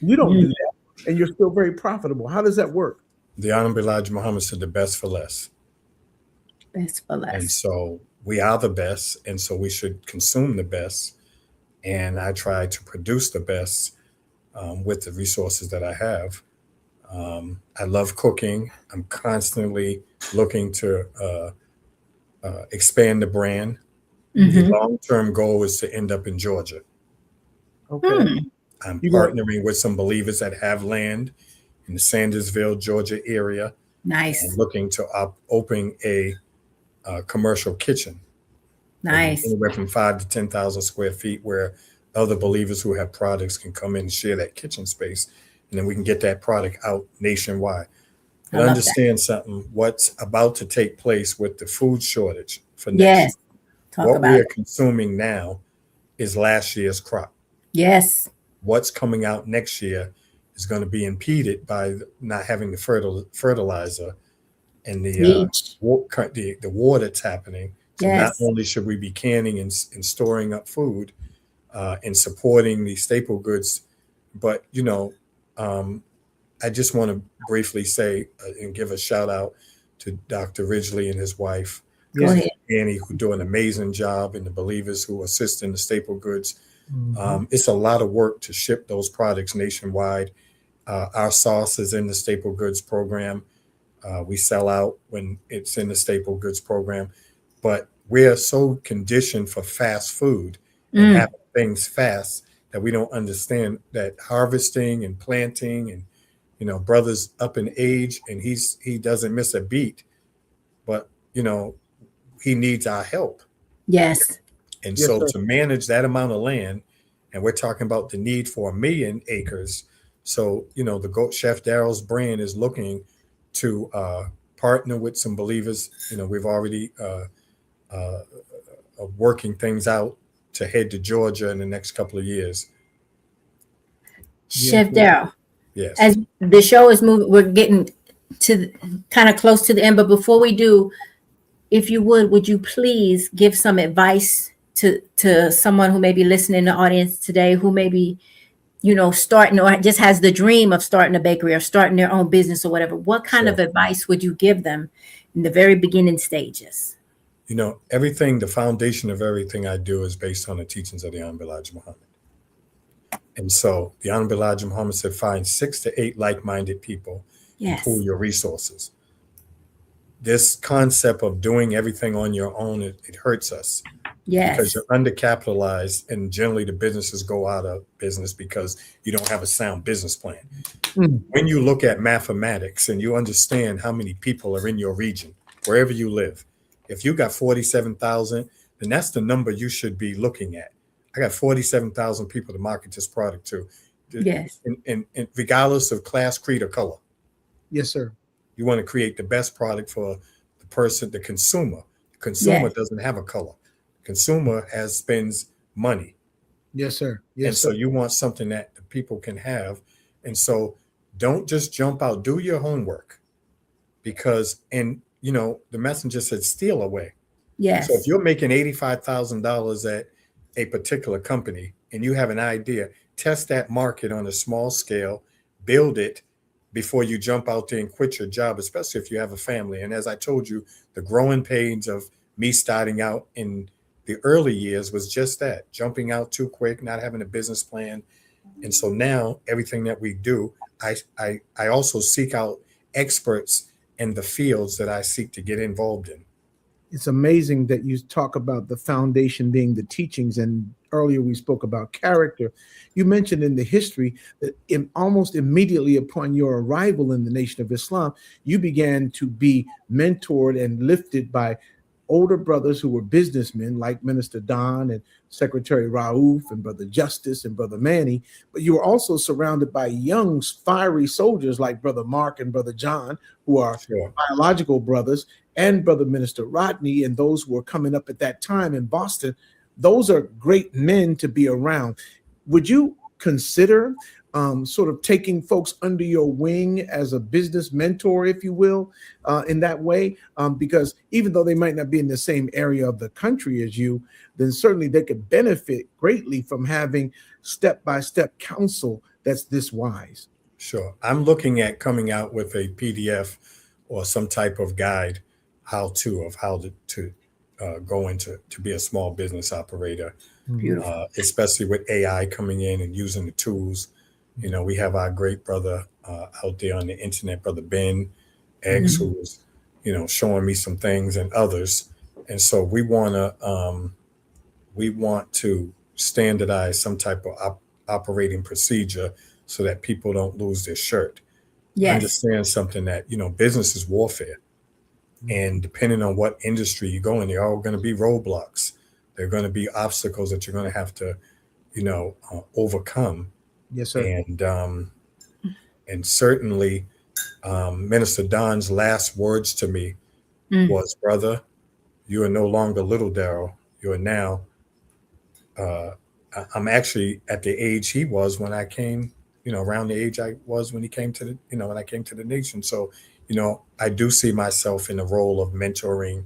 [SPEAKER 1] You don't do that, and you're still very profitable. How does that work?
[SPEAKER 3] The Honorable Elijah Muhammad said the best for less.
[SPEAKER 2] Best for less.
[SPEAKER 3] And so we are the best, and so we should consume the best. And I try to produce the best with the resources that I have. I love cooking. I'm constantly looking to expand the brand. The long-term goal is to end up in Georgia.
[SPEAKER 1] Okay.
[SPEAKER 3] I'm partnering with some believers that have land in the Sandersville, Georgia area.
[SPEAKER 2] Nice.
[SPEAKER 3] And looking to open a commercial kitchen.
[SPEAKER 2] Nice.
[SPEAKER 3] Anywhere from 5,000 to 10,000 square feet, where other believers who have products can come in and share that kitchen space, and then we can get that product out nationwide. But understand something: what's about to take place with the food shortage for next year. What we are consuming now is last year's crop.
[SPEAKER 2] Yes.
[SPEAKER 3] What's coming out next year is going to be impeded by not having the fertilizer and the war that's happening. So not only should we be canning and storing up food and supporting the staple goods, but, I just want to briefly say and give a shout out to Dr. Ridgely and his wife, Annie, who do an amazing job, and the believers who assist in the staple goods. It's a lot of work to ship those products nationwide, Our sauce is in the staple goods program. We sell out when it's in the staple goods program, but we're so conditioned for fast food and
[SPEAKER 2] Mm,
[SPEAKER 3] having things fast that we don't understand that harvesting and planting and brothers up in age and he doesn't miss a beat, but he needs our help.
[SPEAKER 2] yes.
[SPEAKER 3] And
[SPEAKER 1] Yes,
[SPEAKER 3] so
[SPEAKER 1] sir.
[SPEAKER 3] to manage that amount of land, and we're talking about the need for 1 million acres. So, the Goat Chef Daryl's brand is looking to partner with some believers. We've already uh, working things out to head to Georgia in the next couple of years.
[SPEAKER 1] Yes,
[SPEAKER 2] Chef
[SPEAKER 1] sir.
[SPEAKER 2] Daryl,
[SPEAKER 3] Yes.
[SPEAKER 2] as the show is moving, we're getting to kind of close to the end. But before we do, if you would you please give some advice to someone who may be listening in the audience today, who may be, starting or just has the dream of starting a bakery or starting their own business or whatever? What kind
[SPEAKER 3] Sure.
[SPEAKER 2] of advice would you give them in the very beginning stages?
[SPEAKER 3] Everything, the foundation of everything I do is based on the teachings of the Honorable Elijah Muhammad. And so the Honorable Elijah Muhammad said, find 6 to 8 like-minded people and pool
[SPEAKER 2] Yes.
[SPEAKER 3] your resources. This concept of doing everything on your own, it hurts us because
[SPEAKER 2] Yes.
[SPEAKER 3] you're undercapitalized and generally the businesses go out of business because you don't have a sound business plan.
[SPEAKER 1] Mm.
[SPEAKER 3] When you look at mathematics and you understand how many people are in your region, wherever you live, if you got 47,000, then that's the number you should be looking at. I got 47,000 people to market this product to,
[SPEAKER 2] Yes.
[SPEAKER 3] and regardless of class, creed, or color.
[SPEAKER 1] Yes, sir.
[SPEAKER 3] You want to create the best product for the person, the consumer. The consumer
[SPEAKER 2] Yes.
[SPEAKER 3] doesn't have a color. The consumer spends money.
[SPEAKER 1] Yes, sir.
[SPEAKER 3] And
[SPEAKER 1] Yes,
[SPEAKER 3] so
[SPEAKER 1] sir.
[SPEAKER 3] you want something that the people can have. And so don't just jump out, do your homework because, the messenger said steal away. So if
[SPEAKER 2] Yes.
[SPEAKER 3] you're making $85,000 at a particular company and you have an idea, test that market on a small scale, build it before you jump out there and quit your job, especially if you have a family. And as I told you, the growing pains of me starting out in the early years was just that, jumping out too quick, not having a business plan. And so now everything that we do, I also seek out experts in the fields that I seek to get involved in.
[SPEAKER 1] It's amazing that you talk about the foundation being the teachings, and earlier we spoke about character. You mentioned in the history that almost immediately upon your arrival in the Nation of Islam, you began to be mentored and lifted by older brothers who were businessmen like Minister Don and Secretary Raouf and Brother Justice and Brother Manny. But you were also surrounded by young fiery soldiers like Brother Mark and Brother John, who are
[SPEAKER 3] Sure.
[SPEAKER 1] biological brothers, and Brother Minister Rodney, and those who were coming up at that time in Boston. Those are great men to be around. Would you consider sort of taking folks under your wing as a business mentor, if you will, in that way? Because even though they might not be in the same area of the country as you, then certainly they could benefit greatly from having step-by-step counsel that's this wise.
[SPEAKER 3] Sure. I'm looking at coming out with a PDF or some type of guide how to go into to be a small business operator,
[SPEAKER 2] Beautiful.
[SPEAKER 3] especially with AI coming in and using the tools. We have our great brother out there on the internet, Brother Ben X,
[SPEAKER 2] Mhm.
[SPEAKER 3] who was, showing me some things and others. And so we want to standardize some type of operating procedure so that people don't lose their shirt.
[SPEAKER 2] Yes.
[SPEAKER 3] Understand something that, business is warfare. And depending on what industry you go in, there are going to be roadblocks. There are going to be obstacles that you're going to have to, overcome.
[SPEAKER 1] Yes, sir.
[SPEAKER 3] And certainly, Minister Don's last words to me
[SPEAKER 2] Mm.
[SPEAKER 3] was, "Brother, you are no longer little Daryl. You are now." Uh, I'm actually at the age he was when I came. Around the age I was when he came to when I came to the nation. So, I do see myself in the role of mentoring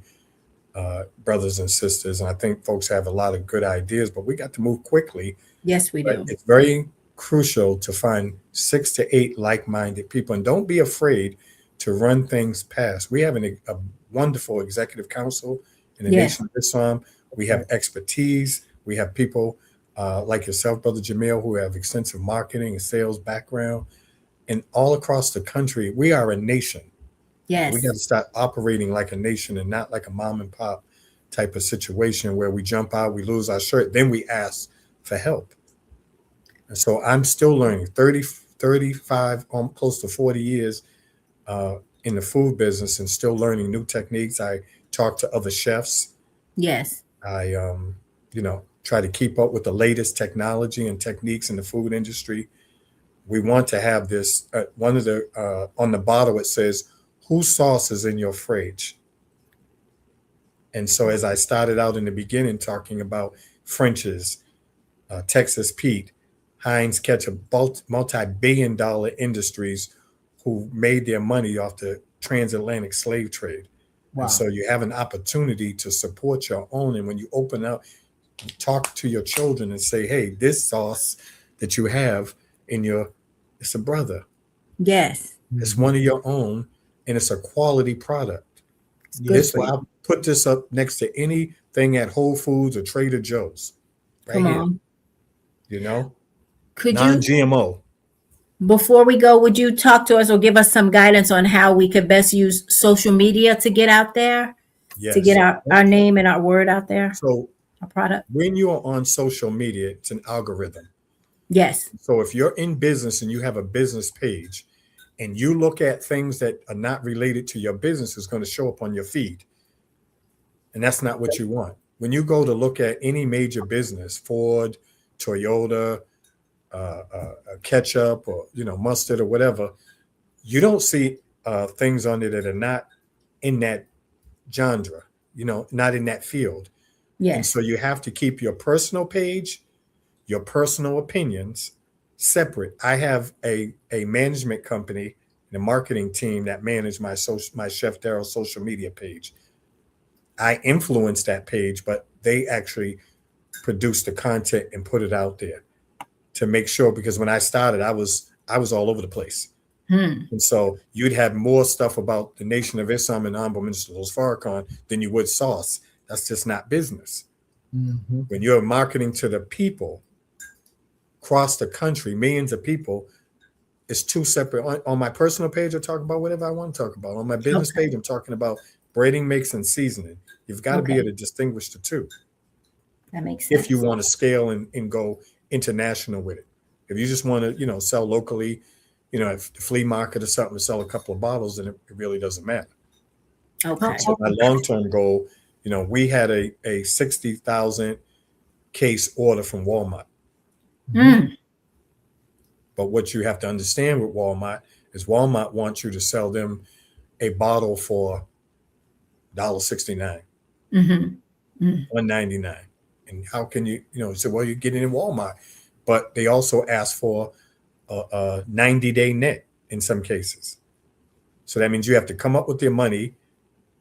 [SPEAKER 3] brothers and sisters. And I think folks have a lot of good ideas, but we got to move quickly.
[SPEAKER 2] Yes, we
[SPEAKER 3] But
[SPEAKER 2] do.
[SPEAKER 3] it's very crucial to find 6 to 8 like-minded people, and don't be afraid to run things past. We have a wonderful executive council in the
[SPEAKER 2] Yes.
[SPEAKER 3] Nation of Islam. We have expertise. We have people like yourself, Brother Jamil, who have extensive marketing and sales background. And all across the country, we are a nation.
[SPEAKER 2] Yes.
[SPEAKER 3] We got to start operating like a nation and not like a mom and pop type of situation where we jump out, we lose our shirt, then we ask for help. And so I'm still learning 30, 35, close to 40 years in the food business and still learning new techniques. I talk to other chefs.
[SPEAKER 2] Yes.
[SPEAKER 3] I, try to keep up with the latest technology and techniques in the food industry. We want to have this, one of the, on the bottle, it says, whose sauce is in your fridge? And so as I started out in the beginning talking about French's, Texas Pete, Heinz Ketchup, multi-billion-dollar industries who made their money off the transatlantic slave trade. Wow. And so you have an opportunity to support your own. And when you open up, talk to your children and say, hey, this sauce that you have in it's a brother.
[SPEAKER 2] Yes.
[SPEAKER 3] It's one of your own, and it's a quality product.
[SPEAKER 2] This
[SPEAKER 3] why I put this up next to anything at Whole Foods or Trader Joe's. Right
[SPEAKER 2] Come
[SPEAKER 3] here.
[SPEAKER 2] on.
[SPEAKER 3] You know?
[SPEAKER 2] Could
[SPEAKER 3] non-GMO.
[SPEAKER 2] Before we go, would you talk to us or give us some guidance on how we could best use social media to get out there? Yes. To get our name and our word out there?
[SPEAKER 3] So
[SPEAKER 2] our product.
[SPEAKER 3] When you're on social media, it's an algorithm.
[SPEAKER 2] Yes.
[SPEAKER 3] So if you're in business and you have a business page and you look at things that are not related to your business, it's going to show up on your feed. And that's not what you want. When you go to look at any major business, Ford, Toyota, ketchup or mustard or whatever, you don't see things on there that are not in that genre, not in that field.
[SPEAKER 2] Yes.
[SPEAKER 3] And so you have to keep your personal page, your personal opinions separate. I have a management company and a marketing team that manage my Chef Daryl social media page. I influence that page, but they actually produce the content and put it out there to make sure, because when I started, I was all over the place. And so you'd have more stuff about the Nation of Islam and Honorable Minister Louis Farrakhan than you would sauce. That's just not business. Mm-hmm. When you're marketing to the people across the country, millions of people, it's two separate. On my personal page, I talk about whatever I want to talk about. On my business page, I'm talking about breading mix and seasoning. You've got to be able to distinguish the two.
[SPEAKER 2] That makes sense.
[SPEAKER 3] If you want to scale and go international with it. If you just want to, sell locally, if the flea market or something to sell a couple of bottles, then it really doesn't matter.
[SPEAKER 2] Okay.
[SPEAKER 3] So my long-term goal, we had a 60,000 case order from Walmart. But what you have to understand with Walmart is Walmart wants you to sell them a bottle for $1.69, $1.99. And how can you, say, well, you're getting in Walmart, but they also ask for a 90-day net in some cases. So that means you have to come up with your money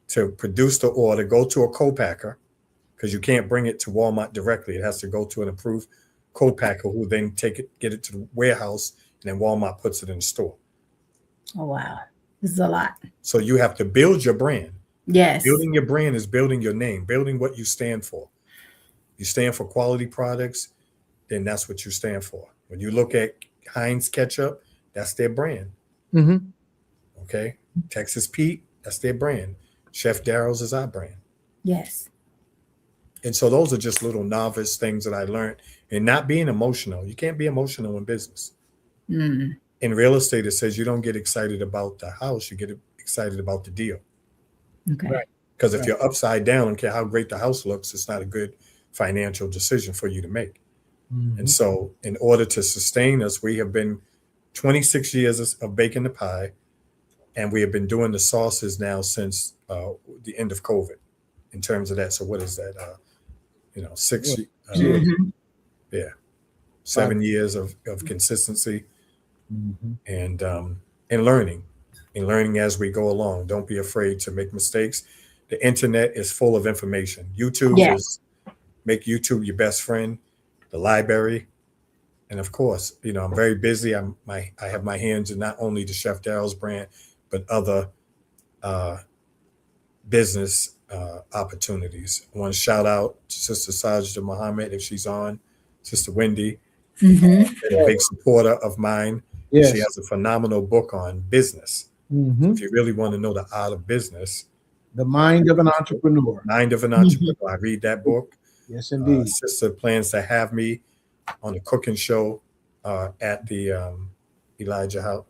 [SPEAKER 3] to produce the order, go to a co-packer, because you can't bring it to Walmart directly. It has to go to an approved co-packer who then get it to the warehouse, and then Walmart puts it in the store.
[SPEAKER 2] Oh, wow. This is a lot.
[SPEAKER 3] So you have to build your brand.
[SPEAKER 2] Yes.
[SPEAKER 3] Building your brand is building your name, building what you stand for. You stand for quality products, then that's what you stand for. When you look at Heinz Ketchup, that's their brand. Mm-hmm. Okay. Texas Pete, that's their brand. Chef Daryl's is our brand.
[SPEAKER 2] Yes.
[SPEAKER 3] And so those are just little novice things that I learned. And not being emotional. You can't be emotional in business. In real estate, it says you don't get excited about the house. You get excited about the deal.
[SPEAKER 2] Okay. Right.
[SPEAKER 3] Because if you're upside down, I don't care how great the house looks, it's not a good financial decision for you to make. And so in order to sustain us, we have been 26 years of baking the pie, and we have been doing the sauces now since the end of COVID in terms of that. So what is that? 6 years. 7 years of consistency and learning as we go along. Don't be afraid to make mistakes. The internet is full of information. Make YouTube your best friend, the library. And of course, I'm very busy. I have my hands in not only the Chef Daryl's brand, but other business opportunities. I want to shout out to Sister Sajda Muhammad if she's on, Sister Wendy, been a big supporter of mine She
[SPEAKER 1] Yes.
[SPEAKER 3] has a phenomenal book on business.
[SPEAKER 1] Mhm.
[SPEAKER 3] If you really want to know the art of business,
[SPEAKER 1] The Mind of an Entrepreneur.
[SPEAKER 3] Mind of an
[SPEAKER 2] Mhm.
[SPEAKER 3] Entrepreneur, I read that book.
[SPEAKER 1] Yes, indeed.
[SPEAKER 3] Sister plans to have me on a cooking show at the Elijah house,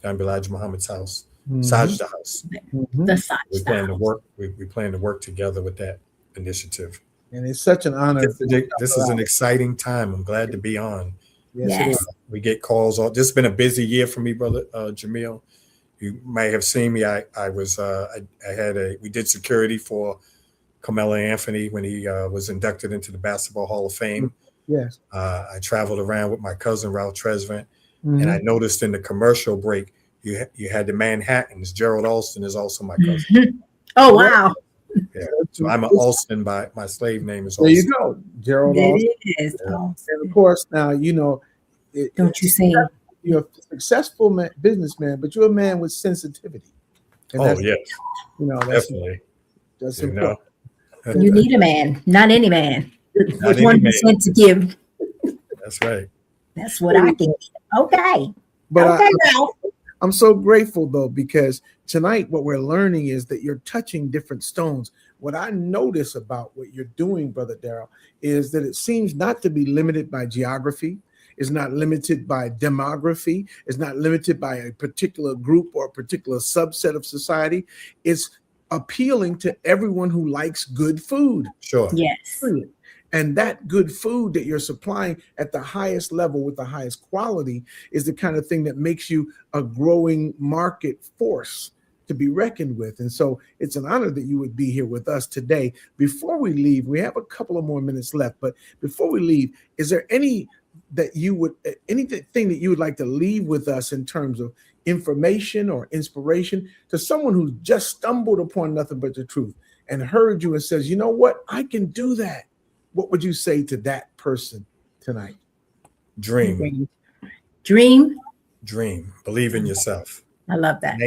[SPEAKER 3] Elijah Muhammad's house,
[SPEAKER 1] Mhm.
[SPEAKER 3] Sajda house.
[SPEAKER 1] Mhm.
[SPEAKER 2] The
[SPEAKER 3] We
[SPEAKER 2] side
[SPEAKER 3] plan to
[SPEAKER 2] style.
[SPEAKER 3] work. We plan to work together with that initiative.
[SPEAKER 1] And it's such an honor.
[SPEAKER 3] This is an exciting time. I'm glad to be on.
[SPEAKER 1] Yes, it is.
[SPEAKER 2] Yes.
[SPEAKER 3] We get calls. All this has been a busy year for me, brother Jamil. You may have seen me. I was I had a we did security for Carmelo Anthony when he was inducted into the Basketball Hall of Fame.
[SPEAKER 1] Yes.
[SPEAKER 3] I traveled around with my cousin Ralph Tresvant, and I
[SPEAKER 1] Mhm.
[SPEAKER 3] noticed in the commercial break you had the Manhattans. Gerald Alston is also my cousin.
[SPEAKER 2] Mhm. Oh, wow.
[SPEAKER 3] Yeah, so I'm an Alston by my slave name is
[SPEAKER 1] There you
[SPEAKER 3] Alston.
[SPEAKER 1] go, Gerald Austin.
[SPEAKER 2] It is.
[SPEAKER 3] Yeah.
[SPEAKER 2] Oh,
[SPEAKER 1] And of course, now
[SPEAKER 2] don't you sing?
[SPEAKER 1] you're a successful businessman, but you're a man with sensitivity, and
[SPEAKER 3] Oh
[SPEAKER 1] that's
[SPEAKER 3] yes,
[SPEAKER 1] that's
[SPEAKER 3] definitely. You
[SPEAKER 1] important.
[SPEAKER 3] know,
[SPEAKER 2] You need a man, not any man.
[SPEAKER 3] Not any
[SPEAKER 2] One
[SPEAKER 3] man.
[SPEAKER 2] sensitive.
[SPEAKER 3] That's right.
[SPEAKER 2] That's what I can. Okay.
[SPEAKER 1] But
[SPEAKER 2] Okay, Ralph.
[SPEAKER 1] I'm so grateful though, because tonight what we're learning is that you're touching different stones. What I notice about what you're doing, Brother Daryl, is that it seems not to be limited by geography, it's not limited by demography, it's not limited by a particular group or a particular subset of society. It's appealing to everyone who likes good food.
[SPEAKER 3] Sure.
[SPEAKER 2] Yes.
[SPEAKER 1] Period. And that good food that you're supplying at the highest level with the highest quality is the kind of thing that makes you a growing market force to be reckoned with. And so it's an honor that you would be here with us today. Before we leave, we have a couple of more minutes left, but before we leave, is there anything that you would like to leave with us in terms of information or inspiration to someone who's just stumbled upon nothing but the truth and heard you and says, you know what, I can do that? What would you say to that person tonight?
[SPEAKER 3] Dream.
[SPEAKER 2] Dream.
[SPEAKER 3] Dream. Believe in yourself.
[SPEAKER 2] I love that.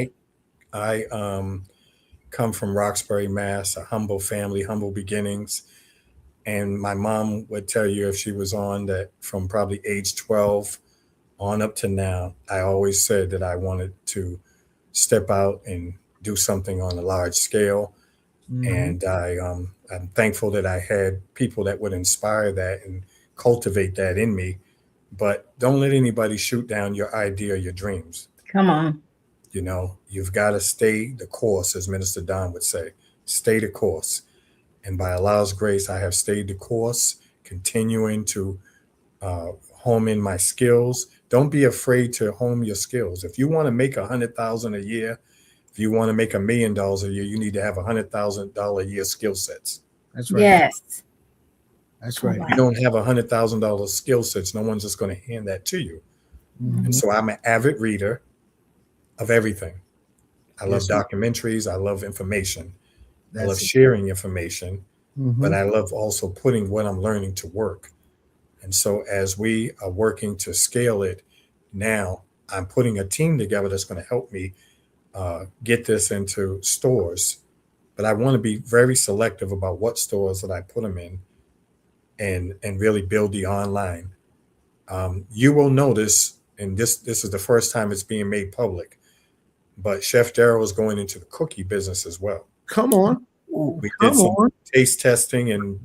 [SPEAKER 3] I come from Roxbury, Mass, a humble family, humble beginnings. And my mom would tell you if she was on that from probably age 12 on up to now, I always said that I wanted to step out and do something on a large scale. And I'm thankful that I had people that would inspire that and cultivate that in me. But don't let anybody shoot down your idea or your dreams.
[SPEAKER 2] Come on.
[SPEAKER 3] You know, you've got to stay the course, as Minister Don would say, stay the course. And by Allah's grace, I have stayed the course, continuing to home in my skills. Don't be afraid to home your skills. If you want to make $100,000 a year, if you want to make $1 million a year, you need to have $100,000 a year skill sets.
[SPEAKER 1] That's right.
[SPEAKER 2] Yes.
[SPEAKER 1] That's right.
[SPEAKER 3] If you don't have $100,000 skill sets, no one's just going to hand that to you.
[SPEAKER 1] Mhm.
[SPEAKER 3] And so I'm an avid reader of everything. I love
[SPEAKER 1] Yes, sir.
[SPEAKER 3] documentaries. I love information. I love
[SPEAKER 1] That's it.
[SPEAKER 3] sharing information,
[SPEAKER 1] Mhm.
[SPEAKER 3] but I love also putting what I'm learning to work. And so as we are working to scale it now, I'm putting a team together that's going to help me get this into stores. But I want to be very selective about what stores that I put them in and really build the online. You will notice, and this is the first time it's being made public, but Chef Daryl is going into the cookie business as well.
[SPEAKER 1] Come on.
[SPEAKER 3] We
[SPEAKER 1] Come
[SPEAKER 3] did some
[SPEAKER 1] on.
[SPEAKER 3] taste testing and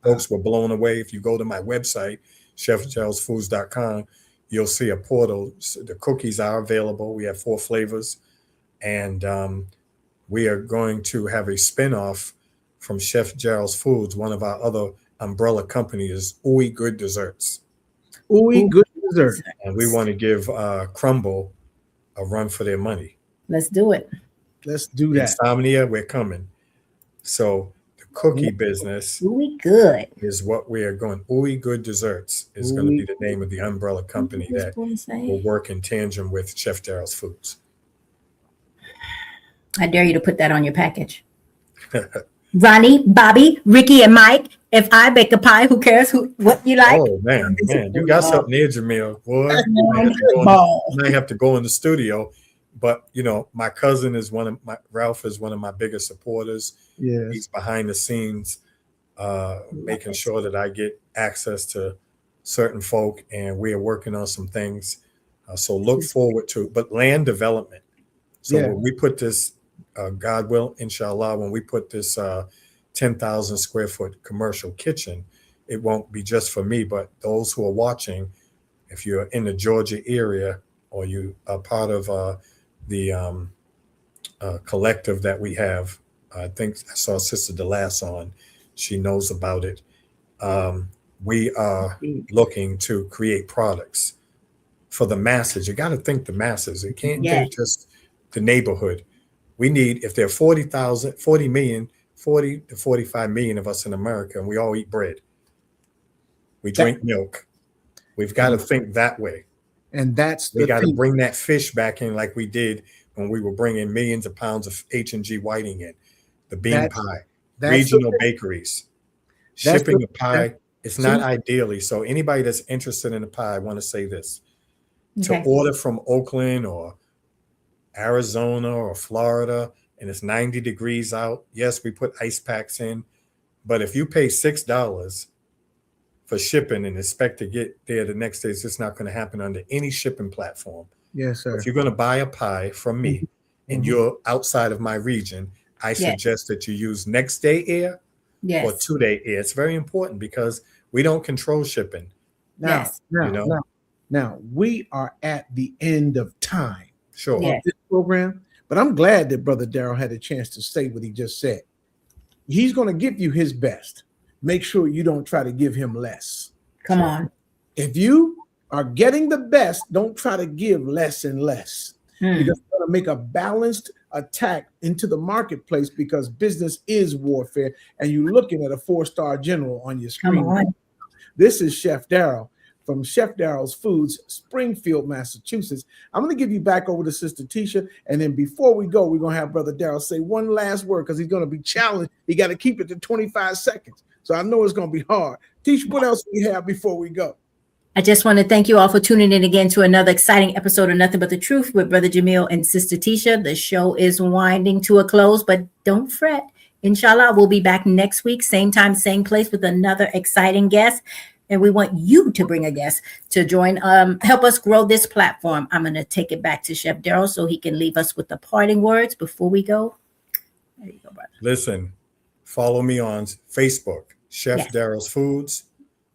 [SPEAKER 3] folks were blown away. If you go to my website, chefgeraldsfoods.com, you'll see a portal. The cookies are available. We have 4 flavors. And we are going to have a spinoff from Chef Gerald's Foods. One of our other umbrella companies is Ooey Good Desserts.
[SPEAKER 1] Ooey good dessert.
[SPEAKER 3] And we want to give Crumble a run for their money.
[SPEAKER 2] Let's do it.
[SPEAKER 1] Let's do that.
[SPEAKER 3] Insomnia, we're coming. So the cookie business
[SPEAKER 2] We good.
[SPEAKER 3] is what we are going. Ooey Good Desserts is going to be the name of the umbrella company that will work in tandem with Chef Daryl's Foods.
[SPEAKER 2] I dare you to put that on your package. Ronnie, Bobby, Ricky, and Mike. If I bake a pie, who cares what you like?
[SPEAKER 3] Oh man, you got something there, Jamil. Boy, you might have to go in the studio. But you know, my cousin is Ralph is one of my biggest supporters.
[SPEAKER 1] Yes.
[SPEAKER 3] He's behind the scenes, making sure that I get access to certain folk, and we are working on some things So look forward to, but land development. So when we put this, God will, inshallah, when we put this 10,000 square foot commercial kitchen, it won't be just for me, but those who are watching, if you're in the Georgia area or you are part of the collective that we have, I think I saw Sister Delas on, she knows about it. We are looking to create products for the masses. You got to think the masses. It can't think just the neighborhood. We need, if there are 40 to 45 million of us in America, and we all eat bread. We drink milk. We've got to think that way.
[SPEAKER 1] And that's
[SPEAKER 3] we got to bring that fish back in like we did when we were bringing millions of pounds of H&G whiting in. The bean pie, regional bakeries, shipping a pie. It's not ideally. So anybody that's interested in a pie, I want to say this. To order from Oakland or Arizona or Florida, and it's 90 degrees out. Yes, we put ice packs in, but if you pay $6 for shipping and expect to get there the next day, it's just not going to happen under any shipping platform.
[SPEAKER 1] Yes, sir.
[SPEAKER 3] If you're going to buy a pie from me and you're outside of my region, I suggest that you use next day air or 2-day air. It's very important because we don't control shipping.
[SPEAKER 1] Now we are at the end of time.
[SPEAKER 3] Sure.
[SPEAKER 1] On this program, but I'm glad that Brother Daryl had a chance to say what he just said. He's going to give you his best. Make sure you don't try to give him less.
[SPEAKER 2] Come on.
[SPEAKER 1] If you are getting the best, don't try to give less and less. Because you're going to make a balanced attack into the marketplace because business is warfare, and you're looking at a 4-star general on your screen.
[SPEAKER 2] Come on.
[SPEAKER 1] This is Chef Daryl from Chef Daryl's Foods, Springfield, Massachusetts. I'm going to give you back over to Sister Tisha, and then before we go, we're going to have Brother Daryl say one last word because he's going to be challenged. He got to keep it to 25 seconds. So I know it's going to be hard. Tisha, what else do we have before we go?
[SPEAKER 2] I just want to thank you all for tuning in again to another exciting episode of Nothing But the Truth with Brother Jamil and Sister Tisha. The show is winding to a close, but don't fret. Inshallah, we'll be back next week, same time, same place with another exciting guest. And we want you to bring a guest to join, help us grow this platform. I'm going to take it back to Chef Daryl so he can leave us with the parting words before we go. There you go, brother.
[SPEAKER 3] Listen, follow me on Facebook, Chef Daryl's Foods,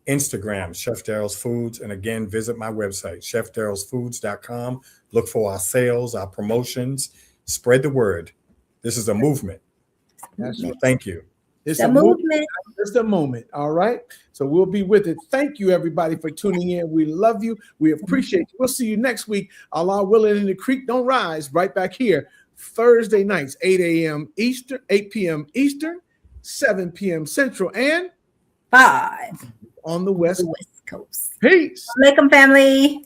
[SPEAKER 3] Instagram, Chef Daryl's Foods. And again, visit my website, chefdarylsfoods.com. Look for our sales, our promotions. Spread the word. This is a movement. So thank you.
[SPEAKER 1] It's a movement. It's a moment. All right. So we'll be with it. Thank you, everybody, for tuning in. We love you. We appreciate you. We'll see you next week. Allah willing, and the creek don't rise. Right back here, Thursday nights, 8 a.m. Eastern, 8 p.m. Eastern, 7 p.m. Central, and
[SPEAKER 2] 5
[SPEAKER 1] on the West
[SPEAKER 2] Coast.
[SPEAKER 1] Peace.
[SPEAKER 2] Welcome, family.